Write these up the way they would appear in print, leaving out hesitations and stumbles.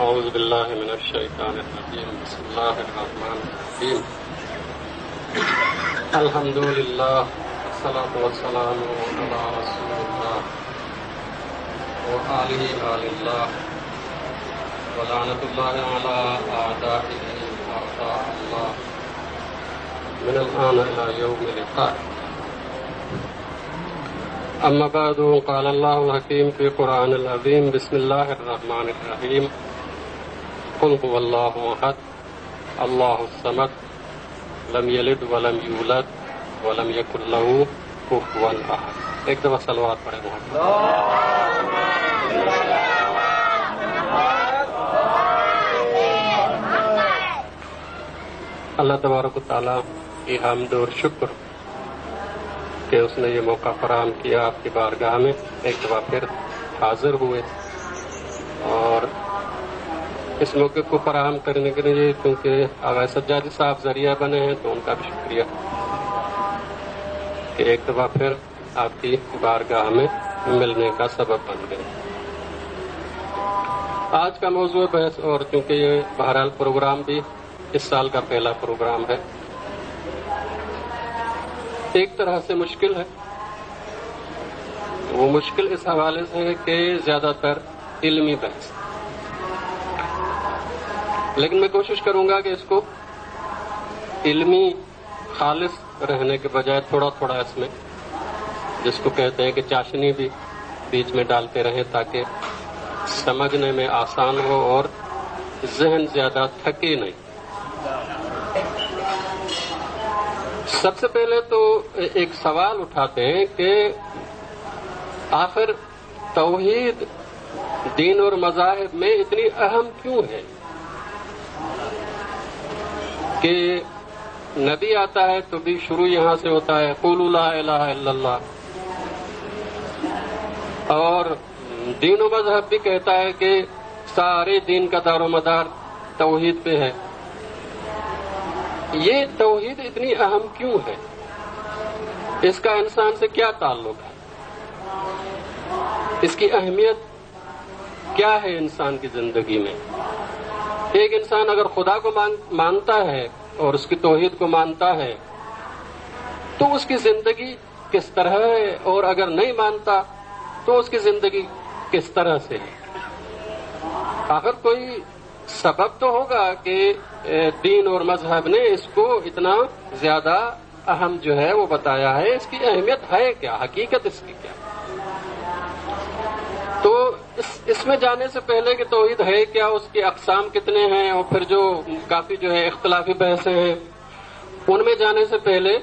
أعوذ بالله من الشيطان الرجيم بسم الله الرحمن الرحيم الحمد لله والصلاة والسلام على رسول الله وآله آل الله ولعنة الله على أعدائه وأعداء الله من الآن إلى يوم اللقاء. أما بعد قال الله الحكيم في القرآن العظيم بسم الله الرحمن الرحيم قل هو الله أحد الله الصمد لم يلد ولم يولد ولم يكن له كفوا أحد. ایک دفعہ صلوات پڑھیں محمد. اللہ تبارک و تعالیٰ کی حمد اور شکر کہ اس نے یہ موقع فراہم کیا آپ کی بارگاہ میں ایک دفعہ پھر حاضر ہوئے، اور اس موقع کو فراہم کرنے کے لیے کیونکہ آغا سجادی صاحب ذریعہ بنے ہیں تو ان کا بھی شکریہ کہ ایک دفعہ پھر آپ کی بارگاہ میں ملنے کا سبب بن گئے۔ آج کا موضوع بحث، اور چونکہ یہ بہرحال پروگرام بھی اس سال کا پہلا پروگرام ہے، ایک طرح سے مشکل ہے۔ وہ مشکل اس حوالے سے ہے کہ زیادہ تر علمی بحث، لیکن میں کوشش کروں گا کہ اس کو علمی خالص رہنے کے بجائے تھوڑا تھوڑا اس میں، جس کو کہتے ہیں کہ چاشنی بھی بیچ میں ڈالتے رہیں تاکہ سمجھنے میں آسان ہو اور ذہن زیادہ تھکے نہیں۔ سب سے پہلے تو ایک سوال اٹھاتے ہیں کہ آخر توحید دین اور مذاہب میں اتنی اہم کیوں ہے؟ کہ نبی آتا ہے تو بھی شروع یہاں سے ہوتا ہے قولوا لا الہ الا اللہ، اور دین و مذہب بھی کہتا ہے کہ سارے دین کا دار و مدار توحید پہ ہے۔ یہ توحید اتنی اہم کیوں ہے؟ اس کا انسان سے کیا تعلق ہے؟ اس کی اہمیت کیا ہے انسان کی زندگی میں؟ ایک انسان اگر خدا کو مانتا ہے اور اس کی توحید کو مانتا ہے تو اس کی زندگی کس طرح ہے، اور اگر نہیں مانتا تو اس کی زندگی کس طرح سے ہے؟ آخر کوئی سبب تو ہوگا کہ دین اور مذہب نے اس کو اتنا زیادہ اہم جو ہے وہ بتایا ہے۔ اس کی اہمیت ہے کیا؟ حقیقت اس کی کیا؟ تو اس میں جانے سے پہلے کہ توحید ہے کیا، اس کے اقسام کتنے ہیں، اور پھر جو کافی جو ہے اختلافی بحثیں ہیں، ان میں جانے سے پہلے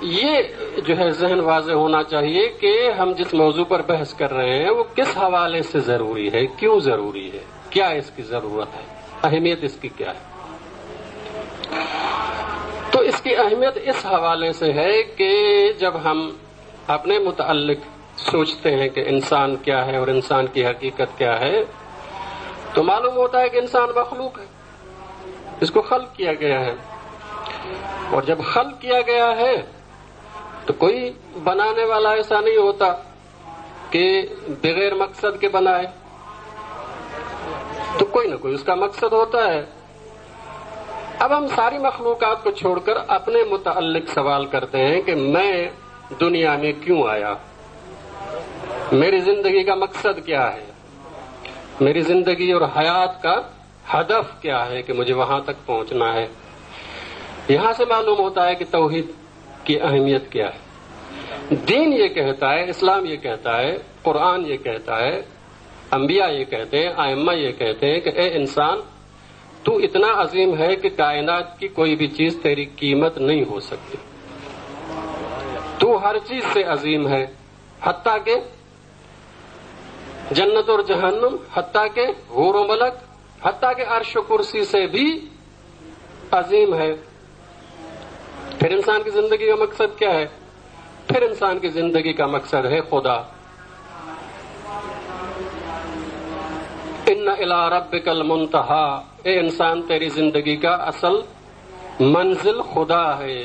یہ جو ہے ذہن واضح ہونا چاہیے کہ ہم جس موضوع پر بحث کر رہے ہیں وہ کس حوالے سے ضروری ہے، کیوں ضروری ہے، کیا اس کی ضرورت ہے، اہمیت اس کی کیا ہے۔ تو اس کی اہمیت اس حوالے سے ہے کہ جب ہم اپنے متعلق سوچتے ہیں کہ انسان کیا ہے اور انسان کی حقیقت کیا ہے، تو معلوم ہوتا ہے کہ انسان مخلوق ہے، اس کو خلق کیا گیا ہے، اور جب خلق کیا گیا ہے تو کوئی بنانے والا ایسا نہیں ہوتا کہ بغیر مقصد کے بنائے، تو کوئی نہ کوئی اس کا مقصد ہوتا ہے۔ اب ہم ساری مخلوقات کو چھوڑ کر اپنے متعلق سوال کرتے ہیں کہ میں دنیا میں کیوں آیا، میری زندگی کا مقصد کیا ہے، میری زندگی اور حیات کا ہدف کیا ہے کہ مجھے وہاں تک پہنچنا ہے۔ یہاں سے معلوم ہوتا ہے کہ توحید کی اہمیت کیا ہے۔ دین یہ کہتا ہے، اسلام یہ کہتا ہے، قرآن یہ کہتا ہے، انبیاء یہ کہتے ہیں، ائمہ یہ کہتے ہیں کہ اے انسان تو اتنا عظیم ہے کہ کائنات کی کوئی بھی چیز تیری قیمت نہیں ہو سکتی، تو ہر چیز سے عظیم ہے، حتیٰ کہ جنت اور جہنم، حتیٰ کہ حور و ملک، حتیٰ کہ عرش و کرسی سے بھی عظیم ہے۔ پھر انسان کی زندگی کا مقصد کیا ہے؟ پھر انسان کی زندگی کا مقصد ہے خدا۔ ان الی ربک المنتہی، اے انسان تیری زندگی کا اصل منزل خدا ہے۔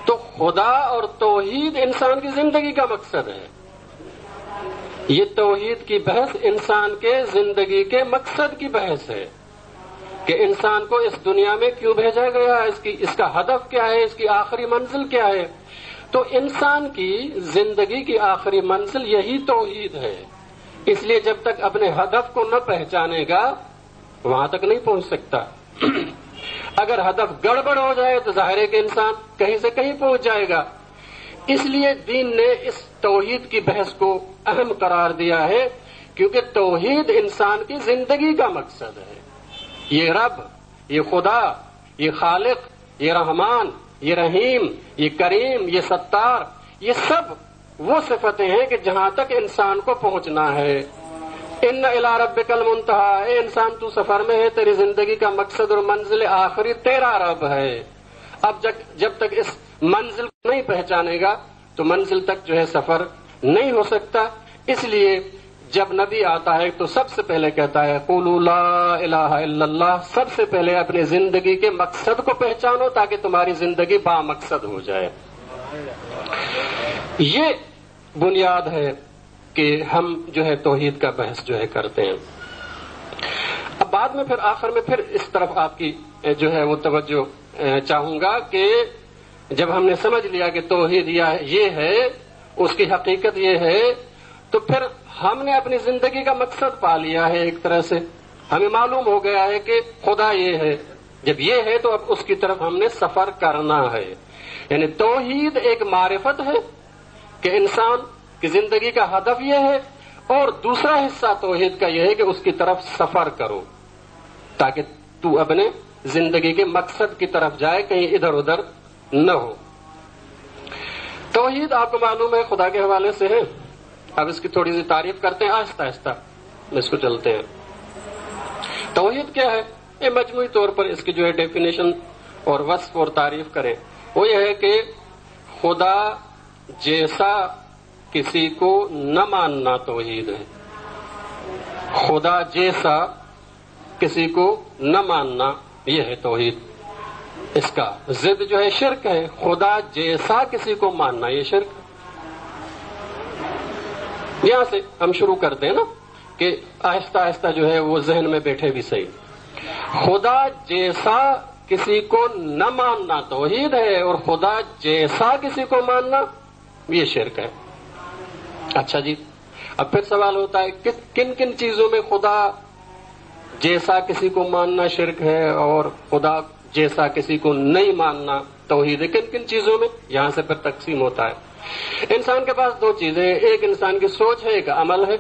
تو خدا اور توحید انسان کی زندگی کا مقصد ہے۔ یہ توحید کی بحث انسان کے زندگی کے مقصد کی بحث ہے کہ انسان کو اس دنیا میں کیوں بھیجا گیا، اس کا ہدف کیا ہے، اس کی آخری منزل کیا ہے۔ تو انسان کی زندگی کی آخری منزل یہی توحید ہے، اس لیے جب تک اپنے ہدف کو نہ پہچانے گا وہاں تک نہیں پہنچ سکتا۔ اگر ہدف گڑبڑ ہو جائے تو ظاہر ہے کہ انسان کہیں سے کہیں پہنچ جائے گا۔ اس لیے دین نے اس توحید کی بحث کو اہم قرار دیا ہے، کیونکہ توحید انسان کی زندگی کا مقصد ہے۔ یہ رب، یہ خدا، یہ خالق، یہ رحمان، یہ رحیم، یہ کریم، یہ ستار، یہ سب وہ صفتیں ہیں کہ جہاں تک انسان کو پہنچنا ہے۔ ان الی ربک المنتہی، اے انسان تو سفر میں ہے، تیری زندگی کا مقصد اور منزل آخری تیرا رب ہے۔ اب جب تک اس منزل کو نہیں پہچانے گا تو منزل تک جو ہے سفر نہیں ہو سکتا۔ اس لیے جب نبی آتا ہے تو سب سے پہلے کہتا ہے قولوا لا الہ الا اللہ، سب سے پہلے اپنی زندگی کے مقصد کو پہچانو تاکہ تمہاری زندگی با مقصد ہو جائے۔ یہ بنیاد ہے کہ ہم جو ہے توحید کا بحث جو ہے کرتے ہیں۔ اب بعد میں پھر آخر میں پھر اس طرف آپ کی جو ہے وہ توجہ چاہوں گا کہ جب ہم نے سمجھ لیا کہ توحید یہ ہے، اس کی حقیقت یہ ہے، تو پھر ہم نے اپنی زندگی کا مقصد پا لیا ہے۔ ایک طرح سے ہمیں معلوم ہو گیا ہے کہ خدا یہ ہے۔ جب یہ ہے تو اب اس کی طرف ہم نے سفر کرنا ہے۔ یعنی توحید ایک معرفت ہے کہ انسان کی زندگی کا ہدف یہ ہے، اور دوسرا حصہ توحید کا یہ ہے کہ اس کی طرف سفر کرو تاکہ تو اپنے زندگی کے مقصد کی طرف جائے، کہیں ادھر ادھر نہ ہو۔ توحید آپ کو معلوم ہے خدا کے حوالے سے ہے۔ اب اس کی تھوڑی سی تعریف کرتے ہیں، آہستہ آہستہ اس کو چلتے ہیں۔ توحید کیا ہے؟ یہ مجموعی طور پر اس کی جو ہے ڈیفینیشن اور وصف اور تعریف کریں وہ یہ ہے کہ خدا جیسا کسی کو نہ ماننا توحید ہے. خدا جیسا کسی کو نہ ماننا یہ ہے توحید. اس کا ضد جو ہے شرک ہے. خدا جیسا کسی کو ماننا یہ شرک. یہاں سے ہم شروع کرتے ہیں نا کہ آہستہ آہستہ جو ہے وہ ذہن میں بیٹھے بھی صحیح. خدا جیسا کسی کو نہ ماننا توحید ہے اور خدا جیسا کسی کو ماننا یہ شرک ہے. اچھا جی، اب پھر سوال ہوتا ہے کن کن چیزوں میں خدا جیسا کسی کو ماننا شرک ہے اور خدا جیسا کسی کو نہیں ماننا توحید ہے؟ کن کن چیزوں میں؟ یہاں سے پھر تقسیم ہوتا ہے. انسان کے پاس دو چیزیں ہیں، ایک انسان کی سوچ ہے، ایک عمل ہے.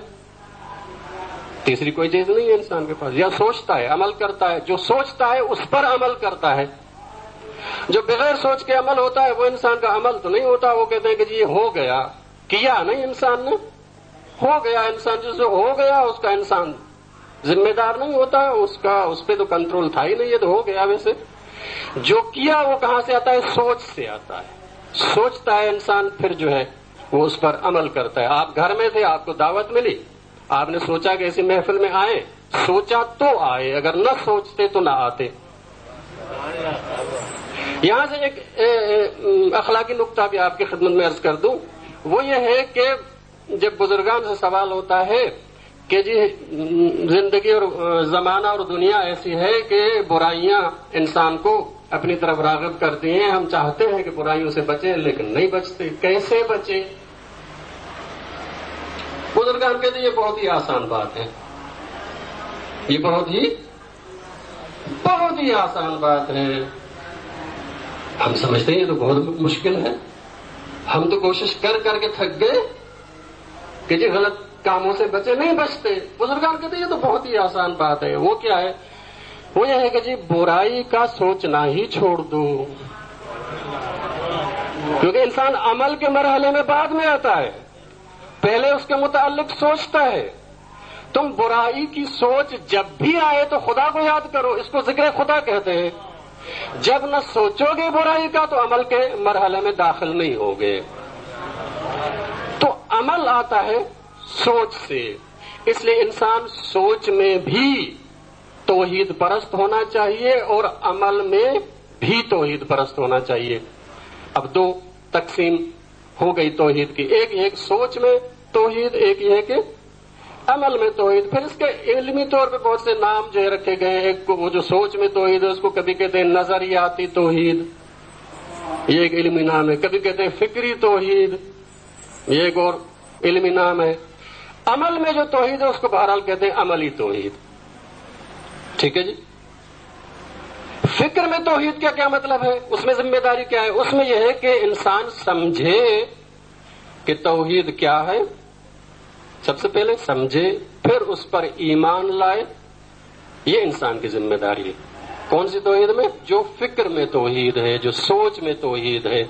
تیسری کوئی چیز نہیں ہے انسان کے پاس. یا سوچتا ہے، عمل کرتا ہے. جو سوچتا ہے اس پر عمل کرتا ہے. جو بغیر سوچ کے عمل ہوتا ہے وہ انسان کا عمل تو نہیں ہوتا. وہ کہتے ہیں کہ جی یہ ہو گیا، کیا نہیں انسان نے، ہو گیا. انسان جسے ہو گیا اس کا انسان ذمہ دار نہیں ہوتا. اس پہ تو کنٹرول تھا ہی نہیں، یہ تو ہو گیا. ویسے جو کیا وہ کہاں سے آتا ہے؟ سوچ سے آتا ہے. سوچتا ہے انسان، پھر جو ہے وہ اس پر عمل کرتا ہے. آپ گھر میں تھے، آپ کو دعوت ملی، آپ نے سوچا کہ ایسی محفل میں آئے، سوچا تو آئے، اگر نہ سوچتے تو نہ آتے. یہاں سے ایک اخلاقی نقطہ بھی آپ کی خدمت میں عرض کر دوں. وہ یہ ہے کہ جب بزرگان سے سوال ہوتا ہے کہ جی زندگی اور زمانہ اور دنیا ایسی ہے کہ برائیاں انسان کو اپنی طرف راغب کرتی ہیں، ہم چاہتے ہیں کہ برائیوں سے بچیں لیکن نہیں بچتے، کیسے بچیں؟ بزرگان کہتے ہیں یہ بہت ہی آسان بات ہے. یہ بہت ہی آسان بات ہے. ہم سمجھتے ہیں یہ تو بہت مشکل ہے. ہم تو کوشش کر کے تھک گئے کہ جی غلط کاموں سے بچے، نہیں بچتے. بزرگان کہتے ہیں یہ تو بہت ہی آسان بات ہے. وہ کیا ہے؟ وہ یہ ہے کہ جی برائی کا سوچنا ہی چھوڑ دو، کیونکہ انسان عمل کے مرحلے میں بعد میں آتا ہے، پہلے اس کے متعلق سوچتا ہے. تم برائی کی سوچ جب بھی آئے تو خدا کو یاد کرو، اس کو ذکر خدا کہتے ہیں. جب نہ سوچو گے برائی کا تو عمل کے مرحلے میں داخل نہیں ہوگے. تو عمل آتا ہے سوچ سے. اس لیے انسان سوچ میں بھی توحید پرست ہونا چاہیے اور عمل میں بھی توحید پرست ہونا چاہیے. اب دو تقسیم ہو گئی توحید کی، ایک سوچ میں توحید، ایک یہ ہے کہ عمل میں توحید. پھر اس کے علمی طور پہ بہت سے نام جو ہے رکھے گئے ہیں. ایک وہ جو سوچ میں توحید ہے اس کو کبھی کہتے ہیں نظریاتی توحید، یہ ایک علمی نام ہے. کبھی کہتے ہیں فکری توحید، یہ ایک اور علمی نام ہے. عمل میں جو توحید ہے اس کو بہرحال کہتے ہیں عملی توحید. ٹھیک ہے جی. فکر میں توحید کا کیا مطلب ہے؟ اس میں ذمہ داری کیا ہے؟ اس میں یہ ہے کہ انسان سمجھے کہ توحید کیا ہے، سب سے پہلے سمجھے، پھر اس پر ایمان لائے. یہ انسان کی ذمہ داری ہے. کون سی توحید میں؟ جو فکر میں توحید ہے، جو سوچ میں توحید ہے.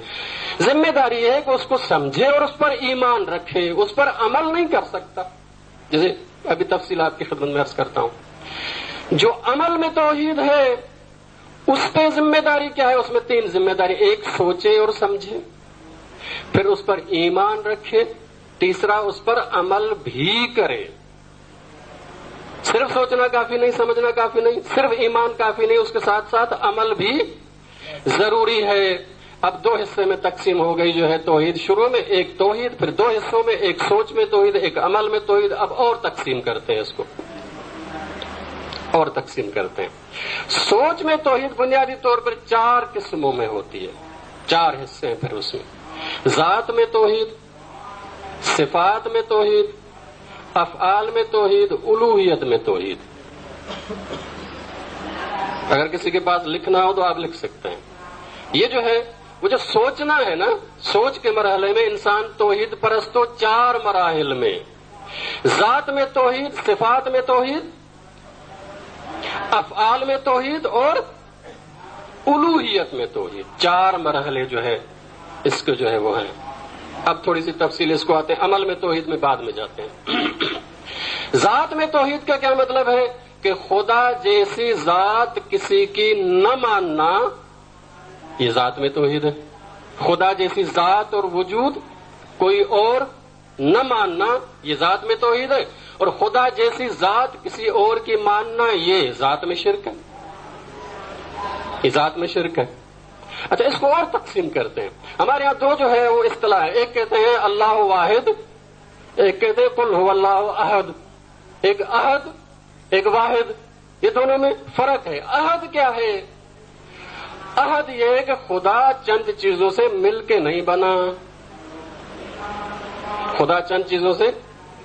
ذمہ داری ہے کہ اس کو سمجھے اور اس پر ایمان رکھے. اس پر عمل نہیں کر سکتا. جیسے ابھی تفصیلات کی خدمت میں عرض کرتا ہوں. جو عمل میں توحید ہے اس پہ ذمہ داری کیا ہے؟ اس میں تین ذمہ داری. ایک سوچے اور سمجھے، پھر اس پر ایمان رکھے، تیسرا اس پر عمل بھی کرے. صرف سوچنا کافی نہیں، سمجھنا کافی نہیں، صرف ایمان کافی نہیں، اس کے ساتھ ساتھ عمل بھی ضروری ہے. اب دو حصے میں تقسیم ہو گئی جو ہے توحید. شروع میں ایک توحید، پھر دو حصوں میں، ایک سوچ میں توحید، ایک عمل میں توحید. اب اور تقسیم کرتے ہیں اس کو، اور تقسیم کرتے ہیں. سوچ میں توحید بنیادی طور پر 4 قسموں میں ہوتی ہے. 4 حصے ہیں پھر اس میں. ذات میں توحید، صفات میں توحید، افعال میں توحید، الوہیت میں توحید. اگر کسی کے پاس لکھنا ہو تو آپ لکھ سکتے ہیں. یہ جو ہے وہ جو سوچنا ہے نا، سوچ کے مرحلے میں انسان توحید پرست ہو 4 مراحل میں. ذات میں توحید، صفات میں توحید، افعال میں توحید اور الوہیت میں توحید. 4 مرحلے جو ہے اس کے جو ہے وہ ہیں. اب تھوڑی سی تفصیل اس کو آتے ہیں. عمل میں توحید میں بعد میں جاتے ہیں. ذات میں توحید کا کیا مطلب ہے؟ کہ خدا جیسی ذات کسی کی نہ ماننا یہ ذات میں توحید ہے. خدا جیسی ذات اور وجود کوئی اور نہ ماننا یہ ذات میں توحید ہے، اور خدا جیسی ذات کسی اور کی ماننا یہ ذات میں شرک ہے. یہ ذات میں شرک ہے. اچھا، اس کو اور تقسیم کرتے ہیں. ہمارے یہاں دو جو ہے وہ اصطلاح ہے. ایک کہتے ہیں اللہ واحد، ایک کہتے ہیں قل هو اللہ احد. ایک احد، ایک واحد، یہ دونوں میں فرق ہے. احد کیا ہے؟ احد یہ ہے کہ خدا چند چیزوں سے مل کے نہیں بنا. خدا چند چیزوں سے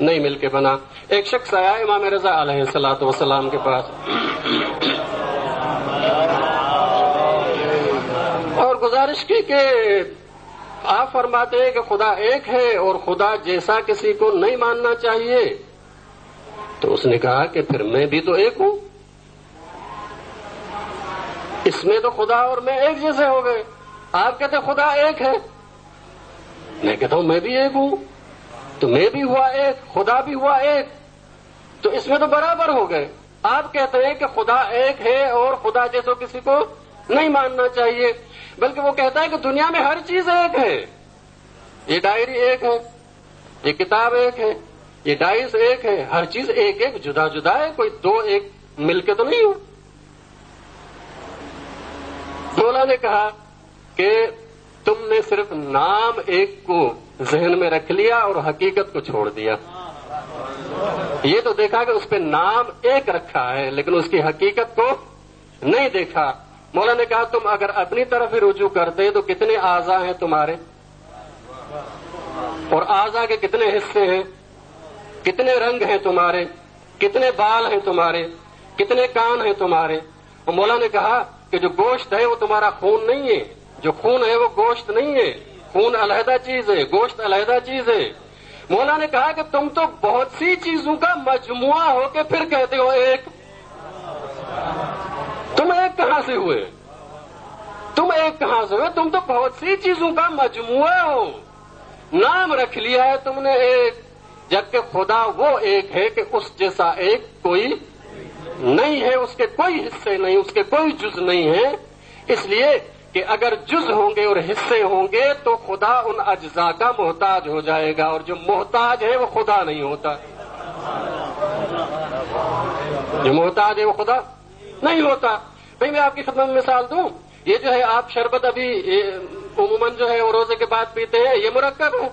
نہیں مل کے بنا. ایک شخص آیا امام رضا علیہ الصلوۃ والسلام کے پاس اور گزارش کی کہ آپ فرماتے ہیں کہ خدا ایک ہے اور خدا جیسا کسی کو نہیں ماننا چاہیے. تو اس نے کہا کہ پھر میں بھی تو ایک ہوں، اس میں تو خدا اور میں ایک جیسے ہو گئے. آپ کہتے خدا ایک ہے، میں کہتا ہوں میں بھی ایک ہوں، تو میں بھی ہوا ایک، خدا بھی ہوا ایک، تو اس میں تو برابر ہو گئے. آپ کہتے ہیں کہ خدا ایک ہے اور خدا جیسو کسی کو نہیں ماننا چاہیے، بلکہ وہ کہتا ہے کہ دنیا میں ہر چیز ایک ہے. یہ ڈائری ایک ہے، یہ کتاب ایک ہے، یہ ڈائس ایک ہے، ہر چیز ایک ایک جدا جدا ہے، کوئی دو ایک مل کے تو نہیں ہو. مولا نے کہا کہ تم نے صرف نام ایک کو ذہن میں رکھ لیا اور حقیقت کو چھوڑ دیا. یہ تو دیکھا کہ اس پہ نام ایک رکھا ہے لیکن اس کی حقیقت کو نہیں دیکھا. مولا نے کہا تم اگر اپنی طرف ہی رجوع کرتے تو کتنے اعضاء ہیں تمہارے، اور اعضاء کے کتنے حصے ہیں، کتنے رنگ ہیں تمہارے، کتنے بال ہیں تمہارے، کتنے کان ہیں تمہارے. اور مولا نے کہا کہ جو گوشت ہے وہ تمہارا خون نہیں ہے، جو خون ہے وہ گوشت نہیں ہے. خون علیحدہ چیز ہے، گوشت علیحدہ چیز ہے. مولا نے کہا کہ تم تو بہت سی چیزوں کا مجموعہ ہو کے پھر کہتے ہو ایک. تم ایک کہاں سے ہوئے؟ تم ایک کہاں سے ہوئے؟ تم تو بہت سی چیزوں کا مجموعہ ہو. نام رکھ لیا ہے تم نے ایک، جبکہ خدا وہ ایک ہے کہ اس جیسا ایک کوئی نہیں ہے، اس کے کوئی حصے نہیں، اس کے کوئی جز نہیں ہے. اس لیے کہ اگر جز ہوں گے اور حصے ہوں گے تو خدا ان اجزاء کا محتاج ہو جائے گا، اور جو محتاج ہے وہ خدا نہیں ہوتا. جو محتاج ہے وہ خدا نہیں ہوتا. بھئی میں آپ کی خدمت میں مثال دوں، یہ جو ہے آپ شربت ابھی عموماً جو ہے وہ روزے کے بعد پیتے ہیں، یہ مرکب ہے.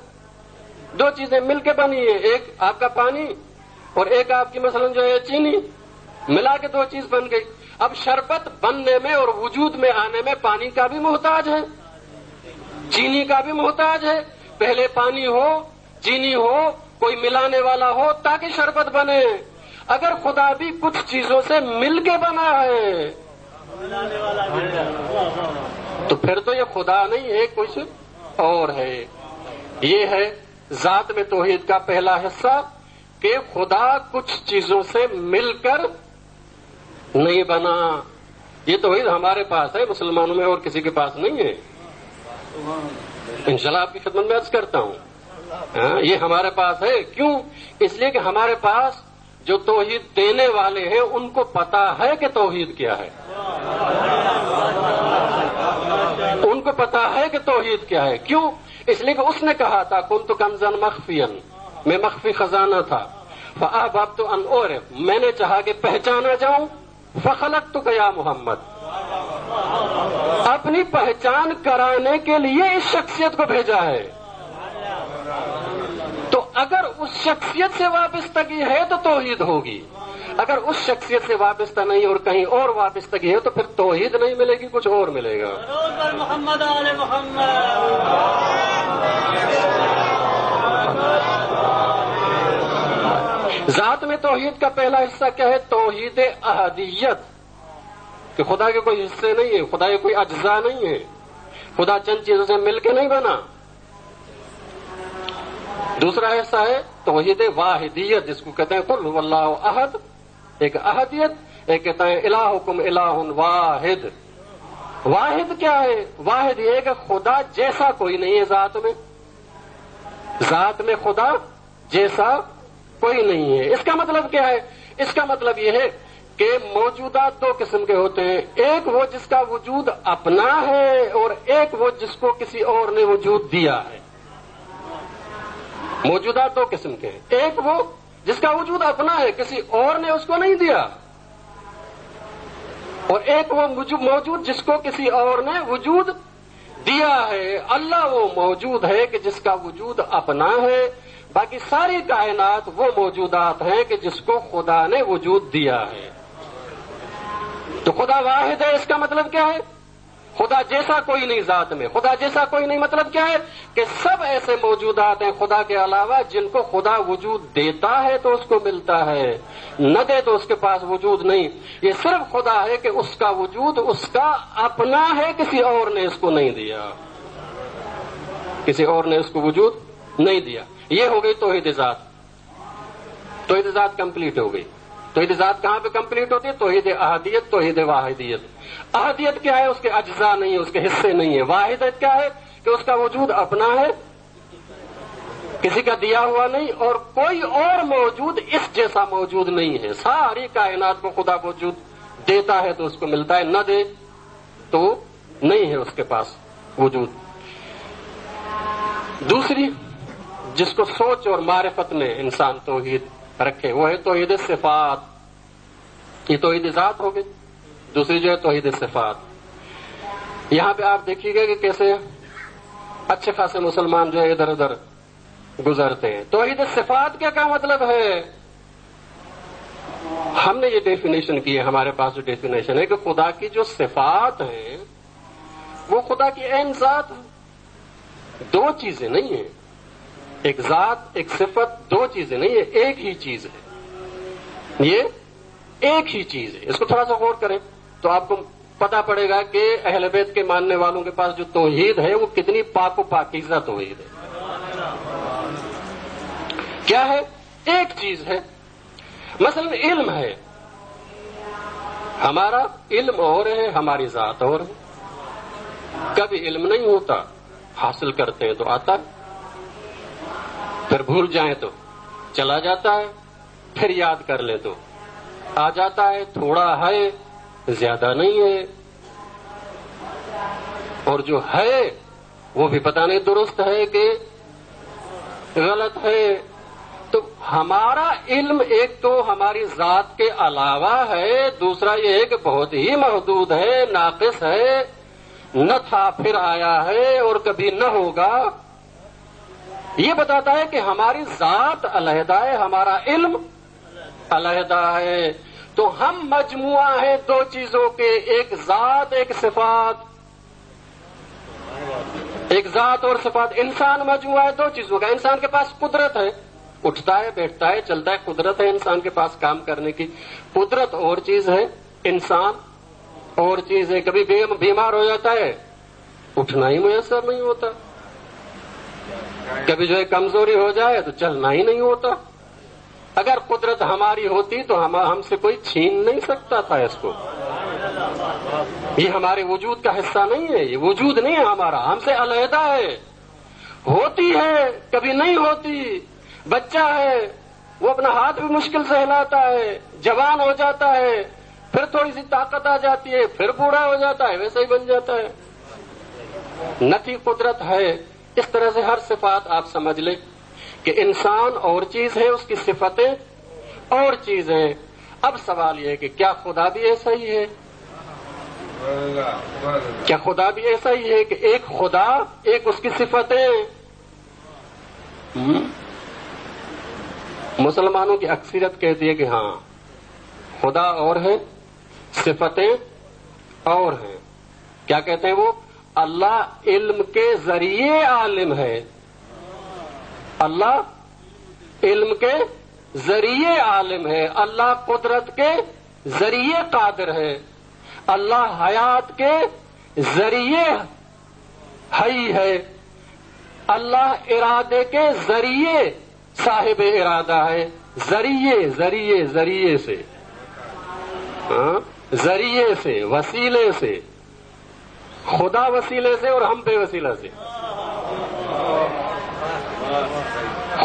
دو چیزیں مل کے بنی ہیں، ایک آپ کا پانی اور ایک آپ کی مثلا جو ہے چینی، ملا کے دو چیز بن گئی. اب شربت بننے میں اور وجود میں آنے میں پانی کا بھی محتاج ہے، چینی کا بھی محتاج ہے. پہلے پانی ہو، چینی ہو، کوئی ملانے والا ہو تاکہ شربت بنے. اگر خدا بھی کچھ چیزوں سے مل کے بنا ہے تو پھر تو یہ خدا نہیں ہے، کچھ اور ہے. یہ ہے ذات میں توحید کا پہلا حصہ کہ خدا کچھ چیزوں سے مل کر نہیں بنا. یہ توحید ہمارے پاس ہے، مسلمانوں میں اور کسی کے پاس نہیں ہے. انشاءاللہ آپ کی خدمت میں عرض کرتا ہوں یہ ہمارے پاس ہے. کیوں؟ اس لیے کہ ہمارے پاس جو توحید دینے والے ہیں ان کو پتا ہے کہ توحید کیا ہے. ان کو پتا ہے کہ توحید کیا ہے. کیوں؟ اس لیے کہ اس نے کہا تھا کنت کنزا مخفیا، میں مخفی خزانہ تھا. فاحببت ان اعرف، میں نے چاہا کہ پہچانا جاؤں. فخلقتک یا محمد، اپنی پہچان کرانے کے لیے اس شخصیت کو بھیجا ہے. تو اگر اس شخصیت سے وابستگی ہے تو توحید ہوگی، اگر اس شخصیت سے وابستہ نہیں اور کہیں اور وابستگی ہے تو پھر توحید نہیں ملے گی، کچھ اور ملے گا. محمد آل محمد. ذات میں توحید کا پہلا حصہ کیا ہے؟ توحید احدیت، کہ خدا کے کوئی حصے نہیں ہے، خدا کے کوئی اجزاء نہیں ہے، خدا چند چیزوں سے مل کے نہیں بنا. دوسرا حصہ ہے توحید واحدیت، جس کو کہتے ہیں قل هو اللہ احد، ایک احدیت. ایک کہتا ہے الہکم الہ واحد. واحد کیا ہے؟ واحد یہ کہ خدا جیسا کوئی نہیں ہے ذات میں، ذات میں خدا جیسا کوئی نہیں ہے. اس کا مطلب کیا ہے؟ اس کا مطلب یہ ہے کہ موجودات دو قسم کے ہوتے ہیں، ایک وہ جس کا وجود اپنا ہے اور ایک وہ جس کو کسی اور نے وجود دیا ہے۔ موجودات دو قسم کے ہیں، ایک وہ جس کا وجود اپنا ہے، کسی اور نے اس کو نہیں دیا، اور ایک وہ موجود جس کو کسی اور نے وجود دیا ہے۔ اللہ وہ موجود ہے کہ جس کا وجود اپنا ہے، باقی ساری کائنات وہ موجودات ہیں کہ جس کو خدا نے وجود دیا ہے۔ تو خدا واحد ہے، اس کا مطلب کیا ہے؟ خدا جیسا کوئی نہیں ذات میں، خدا جیسا کوئی نہیں مطلب کیا ہے؟ کہ سب ایسے موجودات ہیں خدا کے علاوہ جن کو خدا وجود دیتا ہے تو اس کو ملتا ہے، نہ دے تو اس کے پاس وجود نہیں۔ یہ صرف خدا ہے کہ اس کا وجود اس کا اپنا ہے، کسی اور نے اس کو نہیں دیا، کسی اور نے اس کو وجود نہیں دیا۔ یہ ہو گئی توحید ذات۔ توحید ذات کمپلیٹ ہو گئی۔ توحید ذات کہاں پہ کمپلیٹ ہوتی ہے؟ توحید احدیت، توحید واحدیت۔ احدیت کیا ہے؟ اس کے اجزاء نہیں ہے، اس کے حصے نہیں ہے۔ واحدیت کیا ہے؟ کہ اس کا وجود اپنا ہے، کسی کا دیا ہوا نہیں، اور کوئی اور موجود اس جیسا موجود نہیں ہے۔ ساری کائنات کو خدا وجود دیتا ہے تو اس کو ملتا ہے، نہ دے تو نہیں ہے اس کے پاس وجود۔ دوسری جس کو سوچ اور معرفت میں انسان توحید رکھے وہ ہے توحید صفات۔ یہ توحید ذات ہو گئی۔ دوسری جو ہے توحید صفات۔ یہاں پہ آپ دیکھیے گا کہ کیسے اچھے خاصے مسلمان جو ہے ادھر ادھر گزرتے ہیں۔ توحید صفات کیا مطلب ہے؟ ہم نے یہ ڈیفینیشن کی ہے، ہمارے پاس جو ڈیفینیشن ہے کہ خدا کی جو صفات ہیں وہ خدا کی عین ذات ہے۔ دو چیزیں نہیں ہیں، ایک ذات ایک صفت، دو چیزیں نہیں ہے، ایک ہی چیز ہے۔ یہ ایک ہی چیز ہے۔ اس کو تھوڑا سا غور کریں تو آپ کو پتا پڑے گا کہ اہل بیت کے ماننے والوں کے پاس جو توحید ہے وہ کتنی پاک و پاکیزہ توحید ہے۔ کیا ہے؟ ایک چیز ہے۔ مثلا علم ہے، ہمارا علم اور ہے، ہماری ذات اور ہے۔ کبھی علم نہیں ہوتا، حاصل کرتے ہیں تو آتا ہے، پھر بھول جائیں تو چلا جاتا ہے، پھر یاد کر لیں تو آ جاتا ہے۔ تھوڑا ہے، زیادہ نہیں ہے، اور جو ہے وہ بھی پتہ نہیں درست ہے کہ غلط ہے۔ تو ہمارا علم ایک تو ہماری ذات کے علاوہ ہے، دوسرا یہ ہے کہ بہت ہی محدود ہے، ناقص ہے، نہ تھا پھر آیا ہے اور کبھی نہ ہوگا۔ یہ بتاتا ہے کہ ہماری ذات علیحدہ ہے، ہمارا علم علیحدہ ہے۔ تو ہم مجموعہ ہیں دو چیزوں کے، ایک ذات ایک صفات، ایک ذات اور صفات۔ انسان مجموعہ ہے دو چیزوں کا۔ انسان کے پاس قدرت ہے، اٹھتا ہے، بیٹھتا ہے، چلتا ہے، قدرت ہے انسان کے پاس کام کرنے کی۔ قدرت اور چیز ہے، انسان اور چیز ہے۔ کبھی بیمار ہو جاتا ہے، اٹھنا ہی میسر نہیں ہوتا، کبھی جو ہے کمزوری ہو جائے تو چلنا ہی نہیں ہوتا۔ اگر قدرت ہماری ہوتی تو ہم سے کوئی چھین نہیں سکتا تھا اس کو۔ یہ ہمارے وجود کا حصہ نہیں ہے، یہ وجود نہیں ہے ہمارا، ہم سے علیحدہ ہے۔ ہوتی ہے، کبھی نہیں ہوتی۔ بچہ ہے، وہ اپنا ہاتھ بھی مشکل سے ہلاتا ہے، جوان ہو جاتا ہے، پھر تھوڑی سی طاقت آ جاتی ہے، پھر بوڑھا ہو جاتا ہے، ویسا ہی بن جاتا ہے۔ نفی قدرت ہے۔ اس طرح سے ہر صفات آپ سمجھ لیں کہ انسان اور چیز ہے، اس کی صفتیں اور چیز ہیں۔ اب سوال یہ ہے کہ کیا خدا بھی ایسا ہی ہے؟ کیا خدا بھی ایسا ہی ہے کہ ایک خدا ایک اس کی صفتیں؟ مسلمانوں کی اکثریت کہتی ہے کہ ہاں خدا اور ہے، صفتیں اور ہیں۔ کیا کہتے ہیں وہ؟ اللہ علم کے ذریعے عالم ہے، اللہ علم کے ذریعے عالم ہے، اللہ قدرت کے ذریعے قادر ہے، اللہ حیات کے ذریعے حی ہے، اللہ ارادے کے ذریعے صاحب ارادہ ہے۔ ذریعے سے ہاں، ذریعے سے، وسیلے سے، خدا وسیلے سے اور ہم بے وسیلہ سے۔